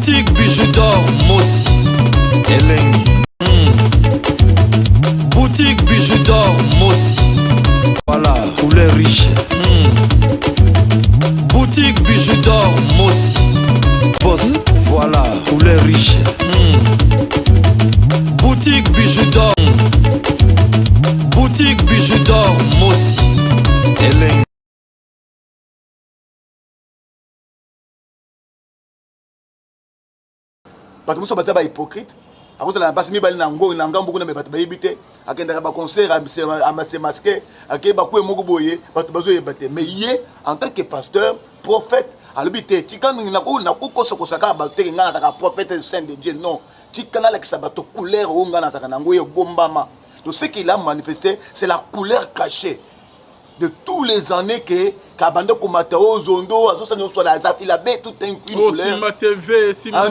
Boutique bijou d'or Mossi Elengi. Boutique bijou d'or Mossi. Voilà, couleur riche. Boutique bijou d'or Mossi. Boss, voilà, couleur riche. Boutique bijou d'or. Boutique bijou d'or Mossi Elengi. Bato muso bataba hypocrite. Akoto la basi mibali na ngo na ngambo kuna me bato bayibite akenda ba concert a se masquer akeba ko moko boye bato bazo yebate mais yé en tant que pasteur prophète alobite tikanu na ko kosaka ba te ngana ta prophète saint de Dieu non tikana la kisa bato couleur o ngana ta nango ye bombama. Donc ce qu'il a manifesté c'est la couleur cachée de tous les années que Kabando Komatao Zondo il avait tout un couleur. Simba TV, Simba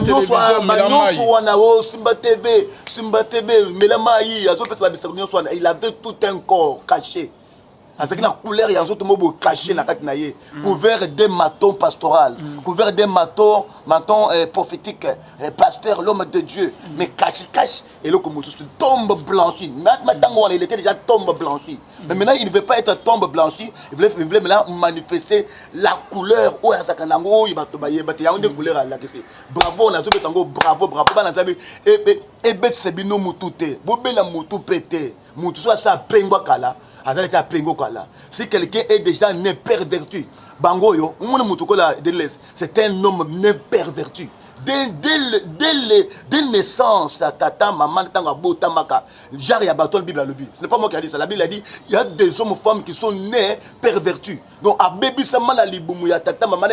TV, Simba TV, Melamaï, il avait tout un corps caché. Avec la couleur, il y a un autre caché dans la couvert des matons pastoral, couvert des matons prophétiques, pasteur, l'homme de Dieu, mais caché, et là, comme tombe blanchie. Maintenant, il était déjà tombe blanchie. Mais maintenant, il ne veut pas être tombe blanchie, il voulait maintenant manifester la couleur. Oh, il y a une couleur à la question. Bravo, bravo, et bête, c'est bino moutouté, bobela moutou pété, moutou soit ça, pengwa kala. Si quelqu'un est déjà né perverti, Bangoyo, c'est un homme né perverti. Dès naissance, tata, maman, genre, il y a bâton, la Bible a le but. Ce n'est pas moi qui a dit ça. La Bible a dit il y a des hommes et femmes qui sont nés pervertis. Donc, à bébé sama la libumu ya tata, maman,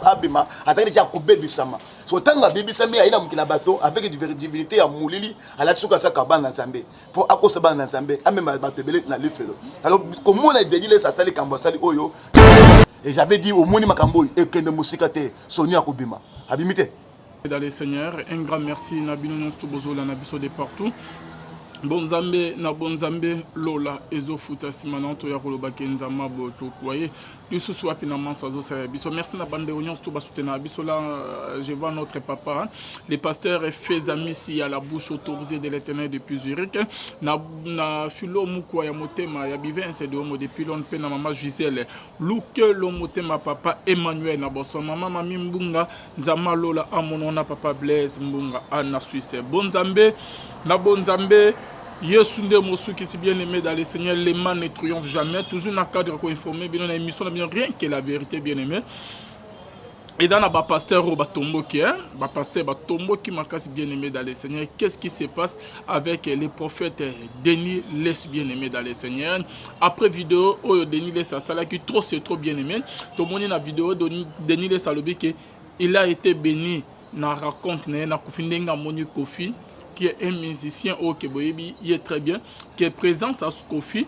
abima, à déjà bébé sama. So tanga bébé sama, il y a un bateau avec une divinité à moulili, à la tsuka sa kabana nzambe. Pour accoster ban nzambe, à même bateau belé na le felo. Alors, comme on a dit, ça s'est kambasali oyo. Et j'avais dit au moni makamboy et que ne musikate Sonia Kubima. Abimité. Dans les seigneurs, un grand merci Nabino Nostobozo la Nabiso de partout. Bonzambe na bonzambe lola ezo futa simananto ya koloba kenzama boto koye biso swapi na mansazo sa biso merci na bande réunion to basutena biso là je vois notre papa le pasteur Fezamisi à la bouche autorisée de l'Éternel depuis Zurich na filo mukwa ya motema ya bivense de homo depuis longtemps na maman Gisèle luke lo motema papa Emmanuel na boso maman mami mbunga nzama lola amonona papa Blaise mbunga ana Suisse bonzambe na bonzambe Yesunde Mosu qui si bien aimé dans les seigneurs, les mains ne triomphent jamais. Toujours dans le cadre qu'on informe, bien dans l'émission, bien rien que la vérité bien aimée. Et dans la pasteur Batombo qui est, pasteur Batombo qui m'a cassé bien aimé dans les seigneurs. Qu'est-ce qui se passe avec les prophètes Denis Les bien aimé dans les seigneurs? Après vidéo, Denis Les a ça qui c'est trop bien aimé. Tout le monde dans la vidéo Denis Les a il a été béni. Na raconte na kufindenga moni Kofi qui est un musicien au Keboyebi, il est très bien, qui est présent à Kofi.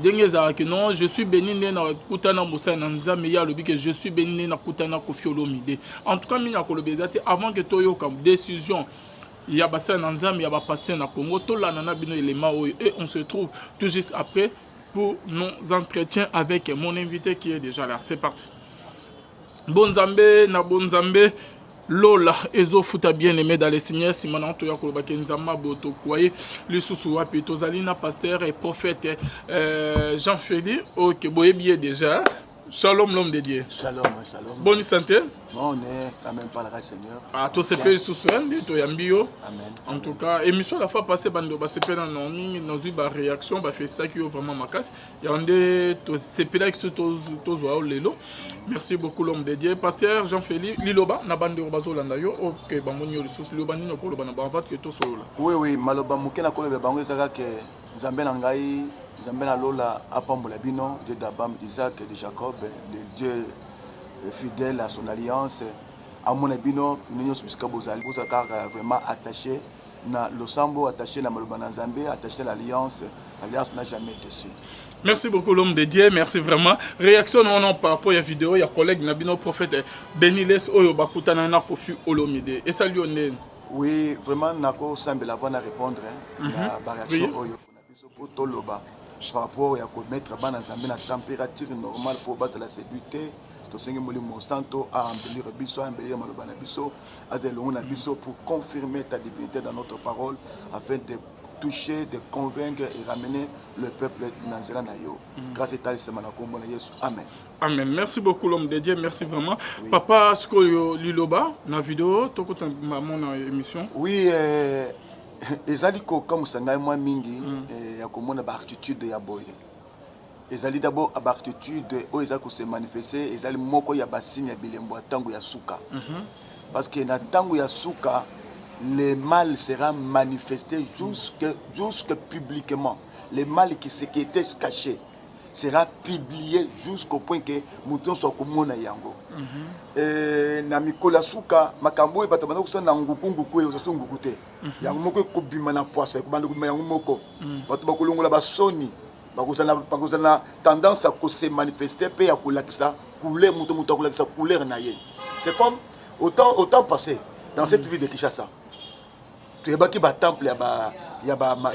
Que non, je suis béni na Kutana Moussa Nanza, mais il y a le but que je suis béni na Kutana Kofi Olomide. En tout cas, avant que Toyo comme décision, il y a Bassa Nanza, mais il y a pasteur na Congo, tout là nana bino élément et on se trouve tout juste après pour nos entretiens avec mon invité qui est déjà là. C'est parti. Bonzambe na bonzambe. Lola ezo futa bien aimé dans les seigneurs Simon Toya Koloba Kenzama Boto Koye le Sousoua Pito Zalina pasteur et prophète Jean-Félix OK boyebié déjà shalom l'homme de Dieu shalom shalom bonne santé on est quand même pas là Seigneur ah tout ce pays Sousoua to yambio amen en tout cas émission la fois passée bando ba sepé dans nomi dans une réaction ba festa qui vraiment makas yande to sepé là qui to zo lelo. Merci beaucoup l'homme de Dieu. Pasteur Jean-Félix Liloba na bande bazo landa yo OK bamonyo ressources Liloba ni ko loba na ba vat que to solo. Oui maloba mukena ko loba bango ezaka ke Nzambe na ngai Nzambe na lola apambola bino Dieu d'Abraham, d'Isaac et de Jacob, de Dieu fidèle à son alliance. À mon bino nous sommes vraiment attachés na losambo attaché na maloba na Nzambe attaché l'alliance n'a jamais été sûre. Merci beaucoup l'homme de Dieu, merci vraiment. Réaction non par rapport à la vidéo, il y a collègue Nabino prophète Beniles Oyo Bakutana na Kofi Olomide. Et ça lui on est. Oui, vraiment nako semble avoir à répondre la réaction Oyo pour toloba. Par rapport à mettre bana Nzambe na température normale pour battre la sécurité. tosengi molimo tanto à embellir biso, à embellir maloba na biso, à de longs na biso pour confirmer ta divinité dans notre parole afin de toucher, de convaincre et ramener le peuple Nazéra Nayo. Grâce à ta Semanakombo na Yesu. Amen. Amen. Merci beaucoup l'homme de Dieu, merci vraiment. Oui. Papa, ce que Liloba, na vidéo, tu as mon émission. Oui, ezali ko comme ça ngai moi mingi ya komona ba attitude ya boye. Ezali d'abord à attitude o ezali ko se manifester, ezali moko ya basine ya bilembo tango ya suka. Parce que na tango ya suka le mal sera manifesté jusque publiquement. Le mal qui était caché sera publié jusqu'au point que mouton soit comme yango. Na mikola suka makambo e batabana ko na ngukungu ko yoso ngukute. Yango moko ko bima na poisse ko bandu ko yango moko. Bato ba kolongola ba soni. Ba ko na tendance à se manifester pe ya kolakisa couleur mouton mouton kolakisa couleur na ye. C'est comme autant passé dans cette ville de Kinshasa. Tu es bâti un temple, il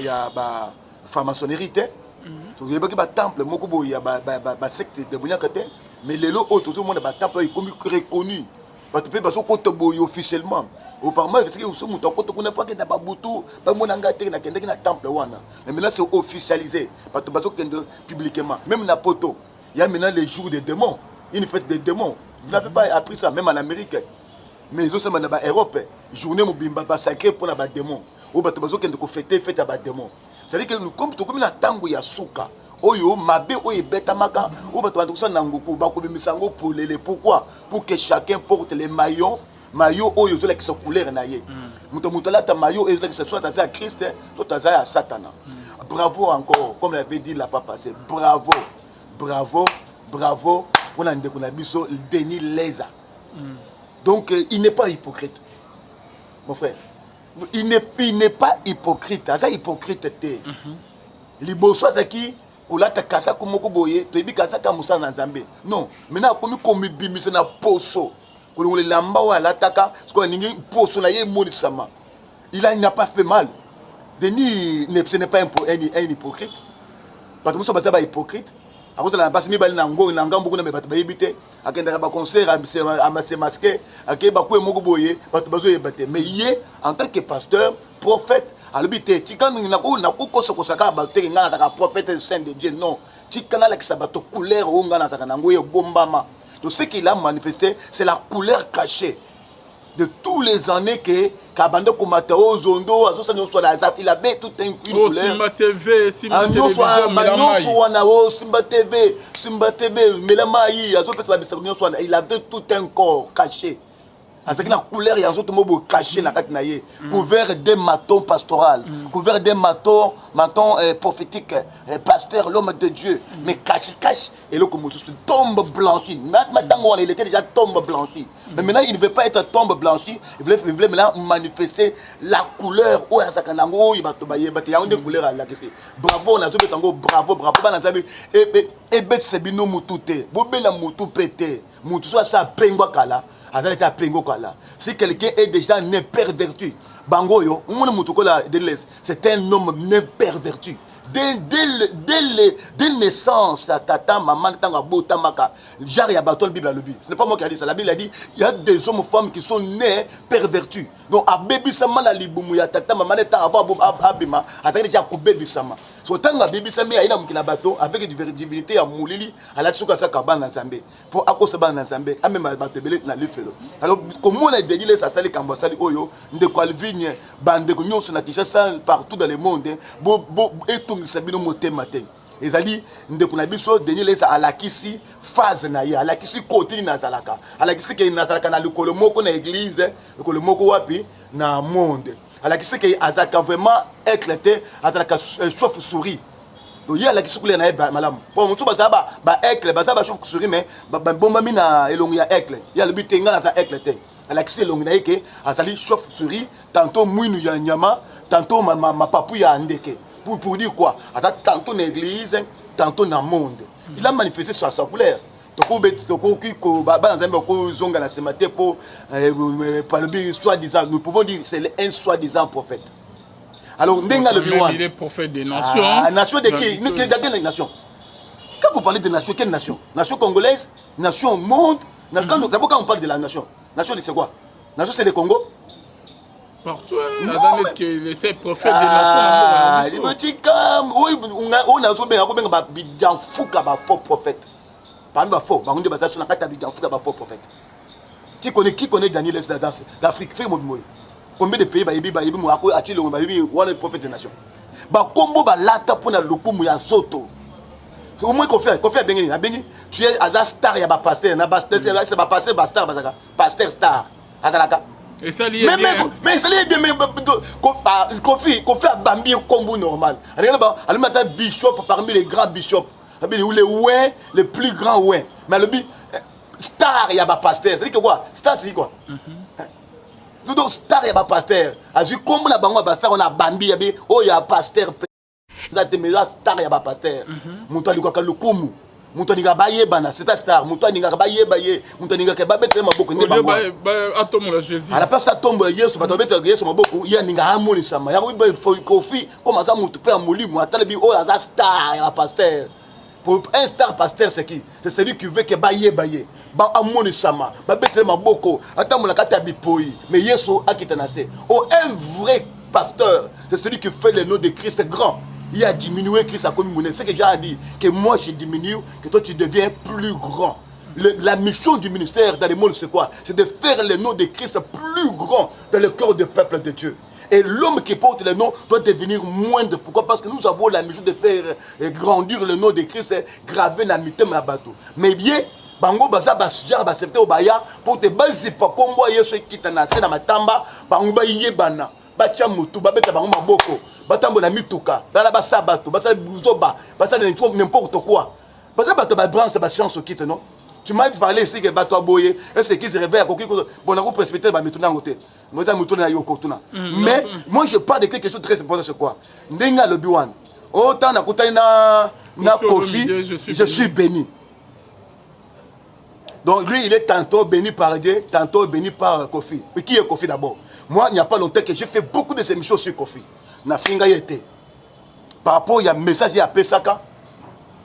y a franc-maçonnerie, tu es bâti un temple, il y a secte de Bouniakate, mais les lots autres, tout le monde a un temple, il est reconnu. Tu peux passer au côté officiellement. Auparavant, il y a un fois que tu as un boutou, tu as un temple, mais maintenant c'est officialisé. Tu passes publiquement. Même dans Poto, il y a maintenant les jours des démons, une fête des démons. Vous n'avez pas appris ça, même en Amérique. Mais ils ont ça en Europe, journée mobimba sacré pour les démons. Ou bato bazo kende ko fêter fête à démons. C'est-à-dire que nous comme na tango ya suka. Oyo mabe oyo beta maka ou bato bato ça nangoku ba ko bimisango pour les pourquoi pour que chacun porte les maillots oyo zo la qui sont couleur na ye. Muto la ta maillot et que ce soit à Christ soit à Satan. Bravo encore comme l'avait dit la fois passée. Bravo. On a ndeko na biso Denis Leza. Donc, il n'est pas hypocrite. Mon frère. Il n'est pas hypocrite. C'est hypocrite. Les bossois qui kulata kasa kumoko boye, tu es kasa kamusa na Zambé. Non, maintenant comme bimise na poso. Quand le lamba ou l'attaque, ce qu'on a poso na ye monisama. Il n'a pas fait mal. Denis, ce n'est pas un hypocrite. Parce que nous sommes pas hypocrites. À cause de la base, nous avons beaucoup de gens qui ont un concert à se masquer, à qui mais en tant que pasteur, prophète, à l'habité, tu quand nous avons prophète saint de Dieu, non. Tu as la couleur où on a bombama. Donc ce qu'il a manifesté, c'est la couleur cachée de tous les années que Kabando Komatao, Zondo, il avait tout un couleur. Simba TV, Simba TV, Simba TV, il avait tout un corps caché. Avec la couleur, il y a un autre mot caché dans la couvert des matons pastoraux, couvert des matons prophétiques, pasteur, l'homme de Dieu, mais caché. Et là, comme tombe blanchi. Maintenant, il était déjà tombe blanchi. Mais maintenant, il ne veut pas être tombe blanchi. Il voulait maintenant manifester la couleur. Oh, ça a une couleur à la question. Bravo, on a bravo. Et bête, c'est bino moutouté. Bobela moutou pété. Moutou soit ça pengwa kala. Si quelqu'un est déjà né perverti, Bangoyo, c'est un homme né perverti. Dès naissance, tata, maman, tamaka, genre, il y a bâton de Bible à l'objet. Ce n'est pas moi qui a dit ça. La Bible a dit il y a des hommes et femmes qui sont nés pervertis. Donc, à bébé sama la libumuya, tata, maman, avant abima, à déjà bébé sama. Autant que bébé sama, il y a un bateau avec une divinité à Moulili, à la Tsuka Sakaba dans Zambé. Pour Akosaba dans Zambé, à même bateau belé dans le félo. Alors, comment on a dédié ça, ça les Kambasali Oyo, de Qualvigne, bande de Nyon, Sonakisha, partout dans le monde, et tout. Sabino moté matin. Et ça dit, ndekuna biso Denis Leza alakisi phase na ye, alakisi côté na zalaka. Alakisi ke na zalaka na lokolo moko na église, lokolo moko wapi na monde. Alakisi ke azaka vraiment éclaté, azaka chauve-souris. Donc il y a alakisi kule na ba malam. Bon mutu bazaba ba éclaté, bazaba chauve-souris mais ba bomba mina elongi ya éclaté. Il y a le but nga na za éclaté. Alakisi elongi na yeke azali chauve-souris, tantôt mouinu ya nyama, tantôt ma papu ya ndeke. Pour dire quoi? Tantôt dans l'église, tantôt dans le monde. Il a manifesté sa couleur. Nous pouvons dire que c'est un soi-disant prophète. Alors, il est prophète des nations. Nation de qui? De quelle nation? Quand vous parlez de nation, quelle nation? Nation congolaise, nation au monde. D'abord, quand on parle de la nation c'est quoi? Nation, c'est le Congo? Partout, Adam que les prophètes des nations. Il me dit comme, oui, on a bien fou comme un faux prophète. Parmi les faux, on dit que c'est un faux prophète. Qui connaît Daniel d'Afrique? Combien de pays le prophète des nations? Combo lata pour la lokumu ya soto. Au moins qu'on fait bengi tu es à star ya ba pasteur na pasteur c'est ba pasteur ba star bazaka pasteur star azalaka. Et ça lié bien. Mais ça lié bien mais Kofi a bambi combo normal. Alors matin bishop parmi les grands bishops. Ou les ouins les plus grands ouins. Mais le star ya ba pasteur, c'est quoi? Star c'est quoi? Donc star ya ba pasteur. Azu combo na bango ba star on a bambi ya be oh ya pasteur. Star ya ba pasteur. Muto alikaka lukumu. Muto ninga bayebana, c'est star. Muto ninga bayebaye, muto ninga ke babete maboko ni bango. Atomo la Jésus. À la place atombo la Yesu, bato bete Yesu maboko, ya ninga amoni sama. Ya ko Kofi, comme ça muto pe amoli mu atalebi oh ya star ya ba pasteur. Pour un star pasteur c'est qui? C'est celui qui veut que bayebaye. Ba amoni sama, babete maboko, atomo la kata bipoi. Mais Yesu akitanase. Oh un vrai pasteur, c'est celui qui fait le nom de Christ grand. Il a diminué Christ a commis monnaie. C'est que j'ai dit que moi je diminue, que toi tu deviens plus grand. La mission du ministère dans le monde c'est quoi? C'est de faire le nom de Christ plus grand dans le cœur du peuple de Dieu. Et l'homme qui porte le nom doit devenir moindre. Pourquoi? Parce que nous avons la mission de faire grandir le nom de Christ gravé dans le bateau. Mais bien, bango baza basjar basepte obaya pour te bazi pa kombo yeso kitana se na matamba bango ba yebana batia mutu babeta bango maboko batambo na mituka bala basa bato basa buzoba basa n'importe quoi basa bato ba branche ba chance au kit non. Tu m'as parlé ici que bato aboye est-ce qu'ils se réveillent à koki bon na ko précipiter ba mituna ngote ngota mutuna na yoko tuna. Mais moi je parle de quelque chose de très important, c'est quoi? Ndenga le biwan autant na kutani na Kofi je suis béni. Donc lui, il est tantôt béni par Dieu, tantôt béni par Kofi. Mais qui est Kofi d'abord? Moi, il n'y a pas longtemps que j'ai fait beaucoup de émissions sur Kofi. Nafinga yete. Par rapport à un message à Pesaka,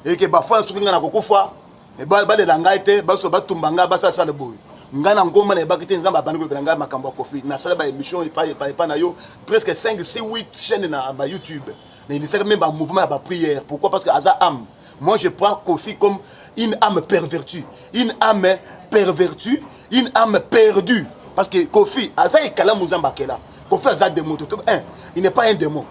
et que Bafan Soukinga na Kokofa, et Bale Langaite, Baso Batumbanga, Basa Saleboui. Ngana Ngoma et Bakite Nzamba Bango Langa Makamba Kofi. Na Salaba émission, il parle pas Nayo, presque 5, 6, 8 chaînes na YouTube. Mais il fait même un mouvement à prière. Pourquoi? Parce que Aza Am. Moi, je prends Kofi comme une âme pervertie. Une âme pervertie, une âme perdue. Parce que Kofi, Aza et Kala Mouzamba Kela. Kofi a un démon. Il n'est pas un démon.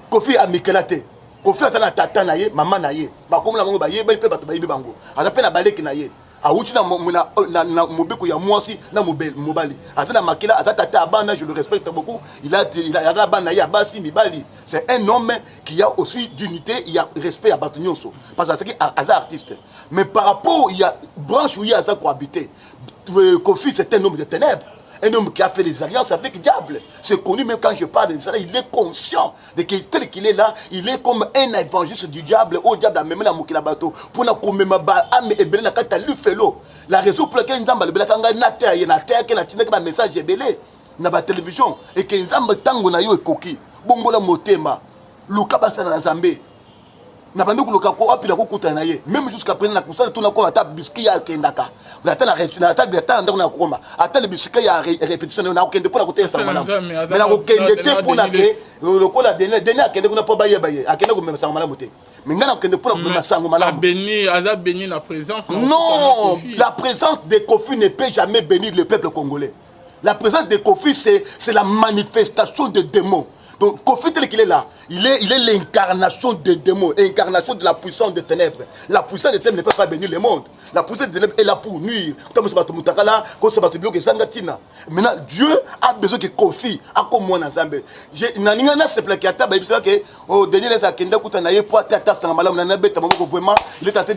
Kofi a Mikelate. Kofi a un tata naye, maman naye. Comme la mango baye, il peut pas te baye bango. A peine à balé qui naye. A ouchi na mobeko ya mwasi na mobali. A na makela, a tata abana, je le respecte beaucoup. Il a la bana ya basi mibali. C'est un homme qui a aussi d'unité, il a respect à Batunyonso. Parce que c'est un artiste. Mais par rapport, il y a branche où il y a ça cohabité. Kofi, c'est un homme de ténèbres. Un homme qui a fait des alliances avec le diable. C'est connu même quand je parle de ça. Il est conscient de que tel qu'il est là, il est comme un évangéliste du diable. Au diable a même la mokila bateau. Pour la commémorer âme et belé la carte à l'ufelo. La raison pour laquelle nous avons le kanga na terre, na terre, que na tina que message est belé. Na ba télévision et que nous avons tango na yo et koki. Bongola motema. Luka basta na Zambé. Na banduku luka ko apila ko kutana ye. Même jusqu'à présent na kusala tuna ko ata biscuit ya kendaka. La telle la table ta ndako na koma. Ata le biscuit ya répétition na kende pour la côté ça mala. Mais la ko kende te pour na ke le ko la dernier kende ko na po baye baye. Akende ko même ça mala moté. Mais ngana kende pour na sango mala. Béni, Aza béni la présence. Non, la présence de Kofi ne peut jamais bénir le peuple congolais. La présence de Kofi c'est la manifestation des démons. Donc Kofi tel qu'il est là, il est l'incarnation des démons, l'incarnation de la puissance des ténèbres. La puissance des ténèbres ne peut pas bénir le monde. La puissance des ténèbres est là pour nuire. Maintenant, Dieu a besoin que Kofi a comme moi dans Zambé. Il est en train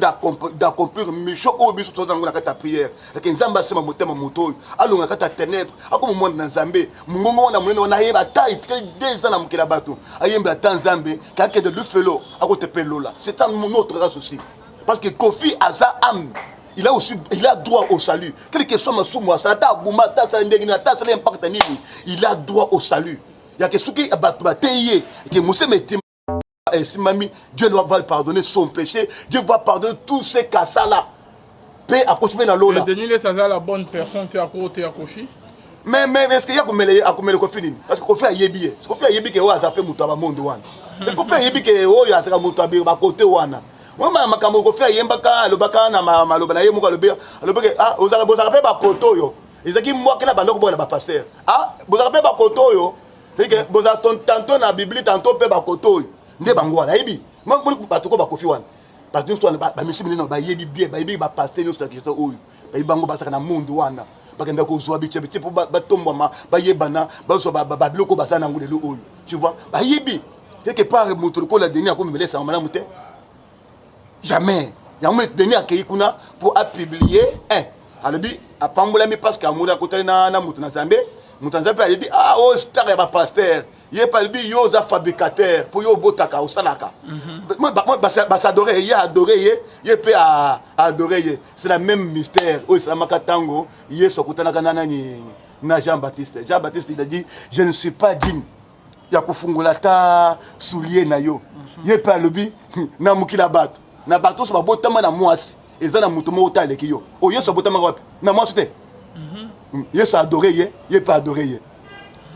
d'accomplir mission au but de la prière. Et Nzamba c'est mon thème moto. Alors on a ta ténèbres. À comme moi dans Zambé, mon on a une taille des ans à bateau. Ayemba Tanzambé, quelqu'un de l'ufelo à côté Pelola. C'est un autre race aussi. Parce que Kofi a sa âme. Il a droit au salut. Quelle que soit ma souma, ça t'a bouma, ta l'impact il a droit au salut. Il y a que ce qui a battu, qui Et si mamie, Dieu va pardonner son péché, Dieu va pardonner tous ces cas-là. Paix à continuer dans l'eau là. Denis les la bonne personne, tu es à côté à Kofi. Mais est-ce qu'il y a comme le Kofi? Parce que Kofi a yébi. Ce Kofi a yébi que a zappé Moutaba monde wana. C'est Kofi a yébi que oh ya sera Moutaba côté wana. Moi makambo Kofi a yembaka le baka na maloba na yemuka le beka ah ozaka bozaka ba koto yo. Ezaki moi que na bando ko na ba pasteur. Ah bozaka ba koto yo. Que bozaka tantôt na Bible tantôt pe ba koto yo. Nde bango wana yebi. Moi bato ko ba Kofi wana. Parce que nous ba monsieur milino ba yebi bien ba yebi ba pasteur nous sur question oyo. Ba bango ba saka na monde wana. Bakenda ko zo biche biche pour ba tombo ma ba yebana ba so ba biloko ba sana ngule lo oyo. Tu vois? Ba yebi. Quelque part moto ko la dernière ko me laisse en mala muté. Jamais. Il y a un dernier qui pour publier un. Alors, à Pambolami parce qu'à Moula côté na Moutanzambe, Moutanzambe a dit ah oh star ya pasteur. Il est pas lui yo za fabricateur pour yo botaka au salaka. Moi adorer, il a adoré, il peut adorer. C'est le même mystère. Oh c'est la makatango, il est sur côté na Jean-Baptiste. Jean-Baptiste il a dit je ne suis pas digne. Ya kufungula ta soulier na yo. Il peut lobby na mukila bato. Na bato so botama na mwasi. Eza na mutu mo taleki yo. O yeso botama wapi? Na mwasi te. Yeso adoré, il peut adorer.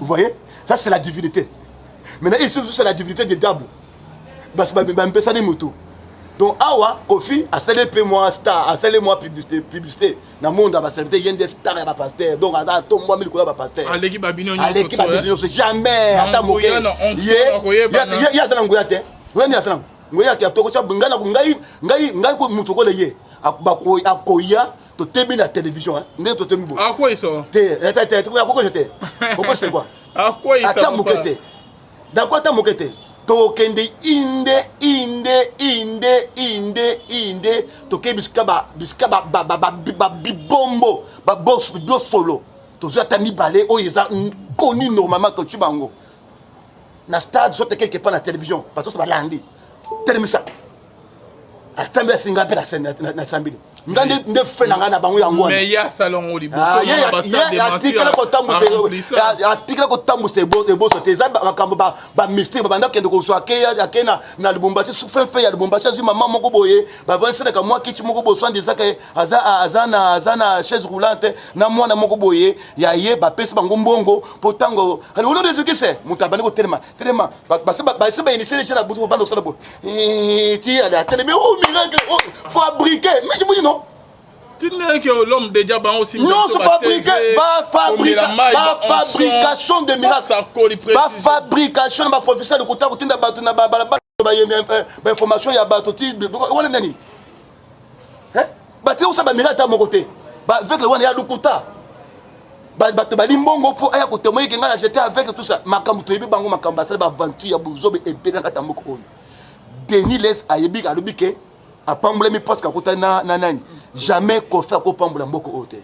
Vous voyez? Ça c'est la divinité. Maintenant ici c'est la divinité du diable. Parce que ba mpesa ni mutu. Donc awa Kofi a scellé moi star, a scellé moi publicité. Na monde ba serviteur yende star ya ba pasteur. Donc ata tombo mili kola ba pasteur. Aleki babino nyonso. Aleki babino nyonso jamais ata moke. Ya sana ngoya te. Wani ya sana. Ngoya te atoko cha bungana ngai ko mutu ko leye. Akoya to tebi na télévision hein. Ndé to tebi bo. À quoi ils sont? Te ko j'étais. Pourquoi c'est quoi? À quoi ils sont? Ata mokete. D'accord ata mokete. Tokende inde toke biskaba bibombo ba boss do solo tozo atami balé o yeza connu normalement quand tu bango na stade sote quelque part na télévision parce que ça va landi tellement ça atambe singa pe na scène na sambili ngande nde fe na ngana bango yango mais ya salon oli boso na ba stade de article ko tambu se boso te za makambo ba mystère ba ndakende ko so akena na Lubumbashi souffre ya Lubumbashi zi mama moko boye ba vanse ka moi kichi moko boso ndisa ka azana chaise roulante na mwana moko boye ya ye ba pesi bango mbongo potango olo de ce que c'est mutabani ko tellement ba se ba initier chez la boutique bando so bo ti ala télé mais oh miracle fabriquer mais je vous dis non. Tu n'es que l'homme de diable aussi. Non, c'est fabriqué. Fabrication de miracles. Fabrication de professeur de côté de la information il y a batoti. On est nani. Hein? Batté où ça va miracle à mon côté. Avec le one il y a le kota. Bato balimbongo pour aya côté moi qui ngala j'étais avec tout ça. Makambo to yebi bango makambo ça ba ventu ya buzobe et pe na katamboko oyo. Denis laisse ayebi ka lobike. A Pamboula mi poste kakota na nani jamais Kofi ko Pamboula mboko ote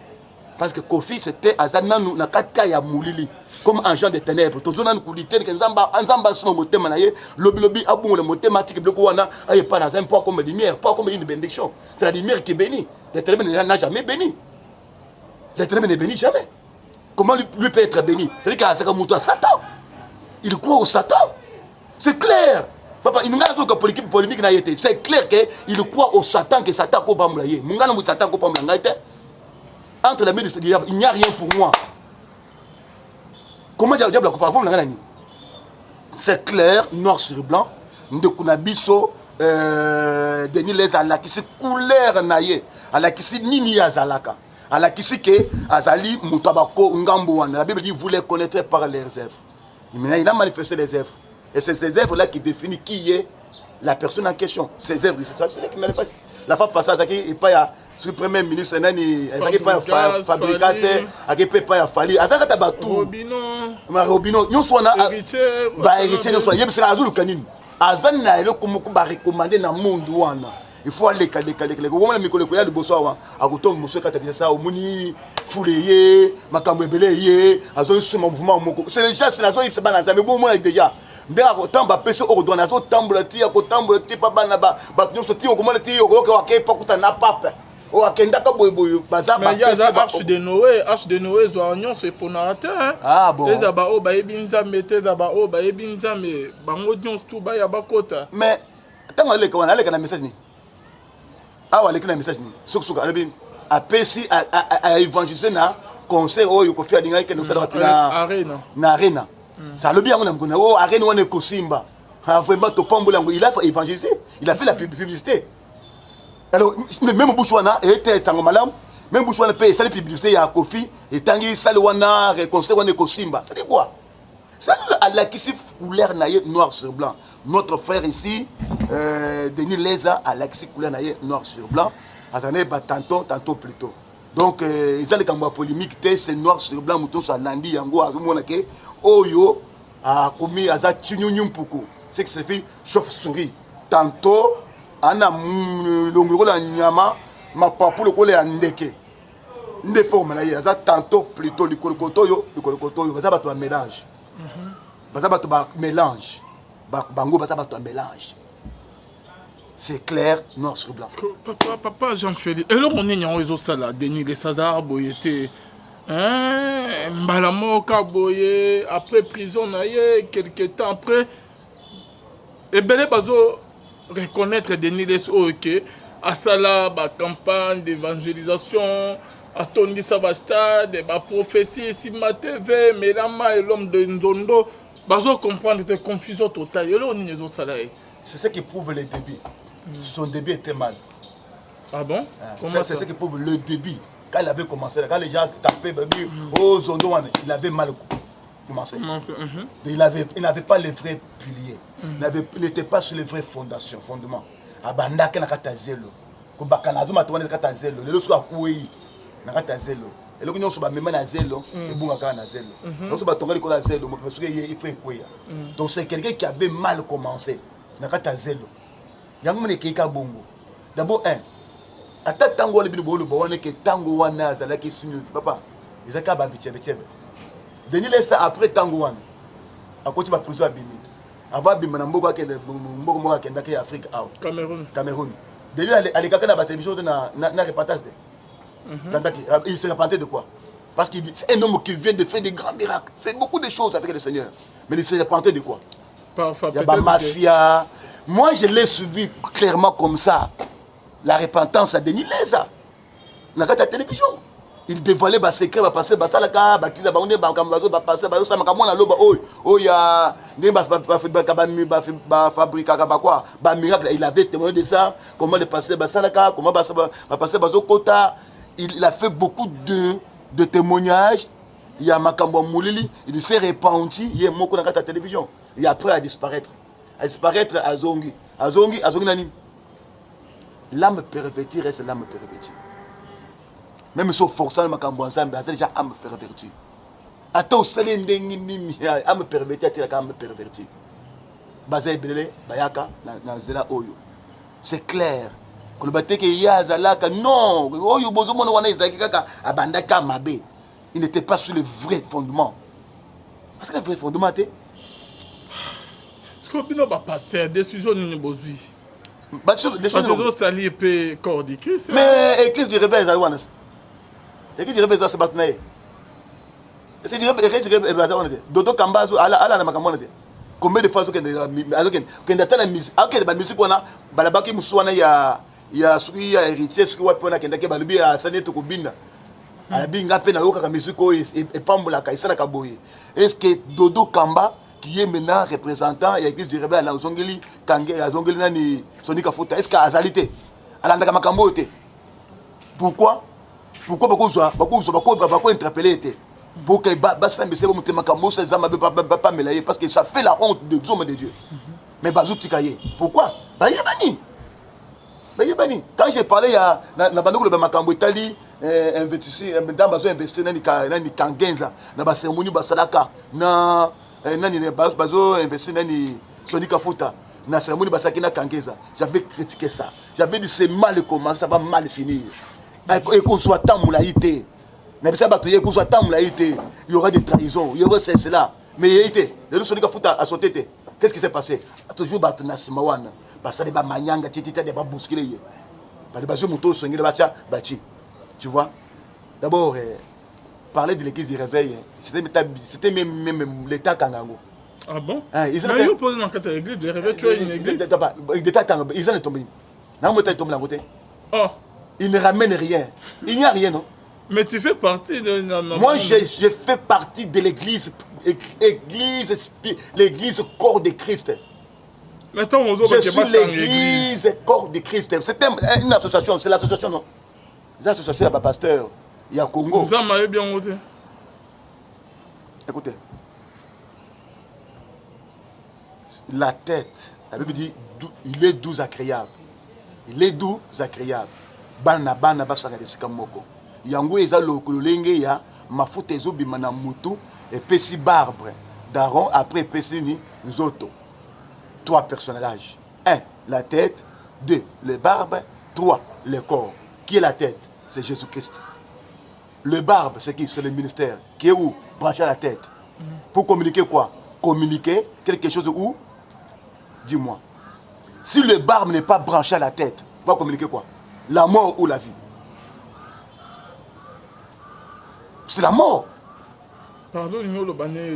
parce que Kofi c'était azana na kata ya mulili comme agent de ténèbres to zona kulité que nzamba so motema na ye lobi abungo le motema tiki bloko wana ay pas dans un point comme lumière pas comme une bénédiction c'est la lumière qui bénit le ténèbres n'a jamais béni le ténèbres ne bénit jamais comment lui peut être béni c'est dire que c'est comme toi Satan il croit au Satan c'est clair. Papa, il n'y a pas de polémique. C'est clair qu'il croit au Satan que Satan ko bamla ye. Mungana mu Satan ko bamla ngaite. Entre la main du diable, il n'y a rien pour moi. Comment dire le diable ko bamla ngana ni? C'est clair, noir sur blanc. Ndekuna biso Denis les alaki c'est couleur na ye. Alaki si nini azalaka. Alaki si ke azali mutabako ngambo wana. La Bible dit vous les connaîtrez par leurs œuvres. Il a manifesté les œuvres. Et c'est ces œuvres-là qui définissent qui est la personne en question. Ces œuvres, c'est ça qui manifeste. La fois passée, il n'y a pas le premier ministre, il n'y a pas de fabrication, il n'y a pas de fali. Il n'y a pas de bateau. Robino. Nous sommes héritiers. Nous sommes héritiers. Azan na elo kumuku ba recommander na monde wana. Il faut aller caler. Comment le micro le bosso wa akotom monsieur kata ça au muni fouleye makambo ebeleye azo sur mon mouvement moko. C'est les gens c'est la zone c'est balance mais bon moi déjà. Ndeka ko tamba pese o dona zo tambola ti ko tambola ti pa bana ba nyonso ti ko mala ti ko ke pa kuta na papa o akenda ka boy baza mais il y a la arche de Noé zoagnon c'est pour narrateur ah bon les aba o ba ebinza mete aba o ba ebinza me bango nyons tout ba ya bakota mais tant ale ka na message ni awa le ka na message ni suka ale apesi a évangéliser na conseil oyo ko faire dinga ke no sala na arena ça le bien on a o arena on ko simba vraiment to pambola il a évangélisé il a fait la publicité alors même Bouchouana était tango malam même Bouchouana paye ça la publicité ya Kofi et tangi salwana conseil on ko simba ça dit quoi ça à la qui couleur naïe noir sur blanc notre frère ici Denis Leza à la qui couleur naïe noir sur blanc attendez tantôt plus tôt donc ils ont les campagnes polémiques c'est noir sur blanc mouton sur lundi yango azomona ke oyo a commis aza chinyunyum puku c'est que c'est fait chauve-souris tantôt ana longolo la nyama ma papu le kole andeke nde forme na aza tantôt plutôt le kolokoto yo baza bato mélange baza bato ba mélange bango baza bato mélange. C'est clair, noir sur blanc. Papa Jean-Félix. Et là, on est dans les autres salades. Denis les César, Boyete. Mbalamoka, Boye. Après prison, quelques temps après. Et bien, il reconnaître Denis les OK. À ça là, campagne d'évangélisation. À Tony Savastade, prophétie, Simateve, Melama et l'homme de Ndondo. Bazo comprendre tes confusions totales. Et là, on est dans les autres salades. C'est ce qui prouve le début. Son début était mal. Ah bon? C'est ce qui prouve le début. Quand il avait commencé, quand les gens tapaient, oh Zondo, il avait mal commencé. Il n'avait pas les vrais piliers. Il n'était pas sur les vraies fondations, fondements. Abandaka nakata zelo. Kubakanazo matwana nakata zelo. Le loso akuei nakata zelo. Et le kunyo soba même na zelo, et bungaka na zelo. Donc soba tonga likola zelo, mo parce que il faut ekuya. Donc c'est quelqu'un qui avait mal commencé. Nakata zelo. Yango mene keka bongo. D'abord ata tango le bino bolo bawana ke tango wana azalaki sunu papa. Ezaka ba bichebe. Denis Lesta après tango wana. Akoti ba prison abimi. Ava bimana mboko akende mboko moko akenda ke Afrique aw. Cameroun. Denis alikaka na ba télévision na reportage de. Il se repentait de quoi? Parce qu'il c'est un homme qui vient de faire des grands miracles, fait beaucoup de choses avec le Seigneur. Mais il se repentait de quoi? Il y a la mafia. Moi, je l'ai suivi clairement comme ça. La repentance à Denis Leza. Dans la télévision. Il dévoilait ses secrets, il passait, il passait, il avait témoigné de ça, comment le passer, comment passer, il a fait beaucoup de témoignages. Il y a Makambo Moulili, il s'est répandu, il y a Moko dans la télévision. Et après, à disparaître. À disparaître à Zongi. À Zongi Nani. L'âme pervertie reste l'âme pervertie. Même si on force le Makambo ensemble, c'est déjà âme pervertie. Attends, c'est l'âme pervertie, c'est l'âme pervertie. Bazaï Belé, Bayaka, Nazela Oyo. C'est clair. Que le bâtiment qu'il y a, non, Oyo Bozomono Wana Izakaka, Abandaka Mabe. Il n'était pas sur le vrai fondement. Parce que le vrai fondement, c'est. Est-ce que vous avez pasteur décision de nous besoin? Parce que vous allez payer corps d'église. Mais l'église du réveil, l'église du réveil, c'est Batnaï. C'est l'église du réveil, Dodo Kambazo, Allah n'a pas commandé. Combien de fois vous avez la musique? Ok, la musique, on a Balabaki Moussoana, il y a ce qui a hérité, ce qui a pris à Balubi à Sané Tokobina. À la binga peine à l'eau, la musique et Pambola, Kaïsana Kaboye. Est-ce que Dodo Kamba, qui est maintenant représentant de l'église du réveil à la Zongeli, Kangé, à Zongeli Nani, Sonika Fota, est-ce qu'à Azalité, à l'Andakamakambo était? Pourquoi beaucoup interpellé était? Pour que Bassan Bessé monte Makambo, ces âmes pas mélayer, parce que ça fait la honte de Dieu, de Dieu. Mais Bazou Tikaye, pourquoi? Bayebani. Quand j'ai parlé à la Bandou de Makambo Italie, investir, dans Bazou investir dans les Kangenza, dans la cérémonie Basalaka, dans Bazo investir dans les Sonika Fota, dans la cérémonie Basakina Kangenza. J'avais critiqué ça. J'avais dit c'est mal commencé, ça va mal finir. Et qu'on soit tant moulaïté. Il y aura des trahisons, il y aura cela. Mais il y a été. Le Sonika Fota a sauté. Qu'est-ce qui s'est passé? Toujours Batuna Simawana. Parce que les Manyanga, Titita, les Babouskile. Par les bases moto sont bâti. Tu vois? D'abord, parler de l'église du réveil, c'était même l'état Kangango. Ah bon? Mais ils ont posé dans l'église, le réveil, tu as une église? Ils ont tombé. Oh. Ils ne ramènent rien. Il n'y a rien, non? Mais tu fais partie de... Moi, je fais partie de l'église, l'église corps de Christ. Je suis l'église corps de Christ. C'est une association, c'est l'association, non? L'association, il y a un pasteur, il y a Congo. Ça m'a bien voté. Écoutez, la tête, la Bible dit, il est doux agréable. Il est doux agréable. Bana basanga de sikamoko. Yango eza lokolenge ya mafuta ezobima na mutu et pesi barbe d'Aaron après pesi ni nzoto. 3 personnages. 1, la tête. 2, les barbes. 3, le corps. Qui est la tête? C'est Jésus-Christ. Le barbe, c'est qui? C'est le ministère. Qui est où? Branché à la tête. Pour communiquer quoi? Communiquer quelque chose où? Dis-moi. Si le barbe n'est pas branché à la tête, va communiquer quoi? La mort ou la vie? C'est la mort. Pardon,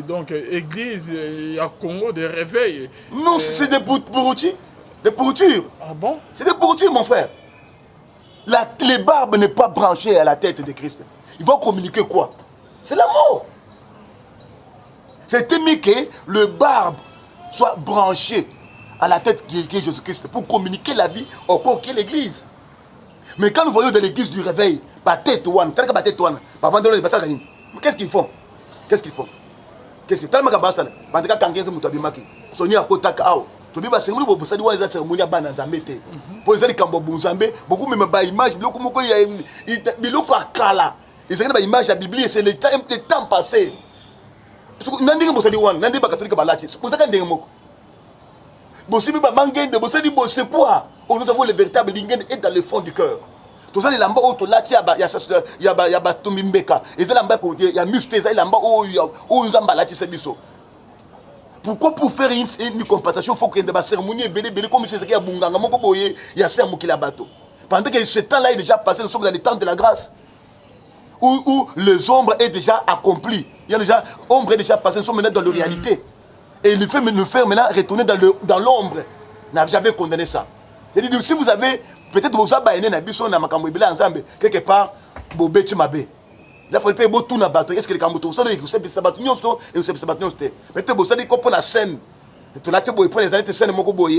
donc, église, il y a Congo de réveil. Non, c'est des pourritures. Des pourritures. Ah bon? C'est des pourritures, mon frère. Les barbes n'est pas branchées à la tête de Christ. Ils vont communiquer quoi? C'est la mort. C'était mieux que le barbe soit branché à la tête qui est Jésus-Christ pour communiquer la vie au corps qui est l'église. Mais quand nous voyons dans l'église du réveil, qu'est-ce qu'ils font? Qu'est-ce qu'ils font? Qu'est-ce qu'ils font? Tobiba cérémonie bo bosadi wana cérémonie ya bana nzambe po ezali kambo bunzambe beaucoup même ba image biloko moko ya biloko akala ezali ba image ya Bible c'est le temps passé nandinga bosadi wana nandi ba catholique ba lati bosaka ndenge moko bosibi ba mangende bosadi bo c'est quoi? Nous avons le véritable lingende est dans le fond du cœur. Tous les lamba auto lati ya ba tomimbeka ezali lamba ko ya musté ezali lamba o nzamba lati sebiso. Pourquoi pour faire une compensation, il faut qu'il y ait des cérémonies comme c'est ce qu'il y a Bunganga, il y a Sermo qui la bateau. Pendant que ce temps-là est déjà passé, nous sommes dans le temps de la grâce. Où les ombres est déjà accompli. Il y a déjà, ombre est déjà passé, nous sommes maintenant dans la réalité. Et il fait nous faire maintenant retourner dans l'ombre. J'avais condamné ça. C'est-à-dire, si vous avez, peut-être vous avez ensemble, quelque part, vous avez il faut payer beaucoup de bateau. Est-ce que les Kambuto sont des bateaux et vous savez peut-être vous savez qu'on prend la scène. Tu l'as dit, vous prenez les années scènes, il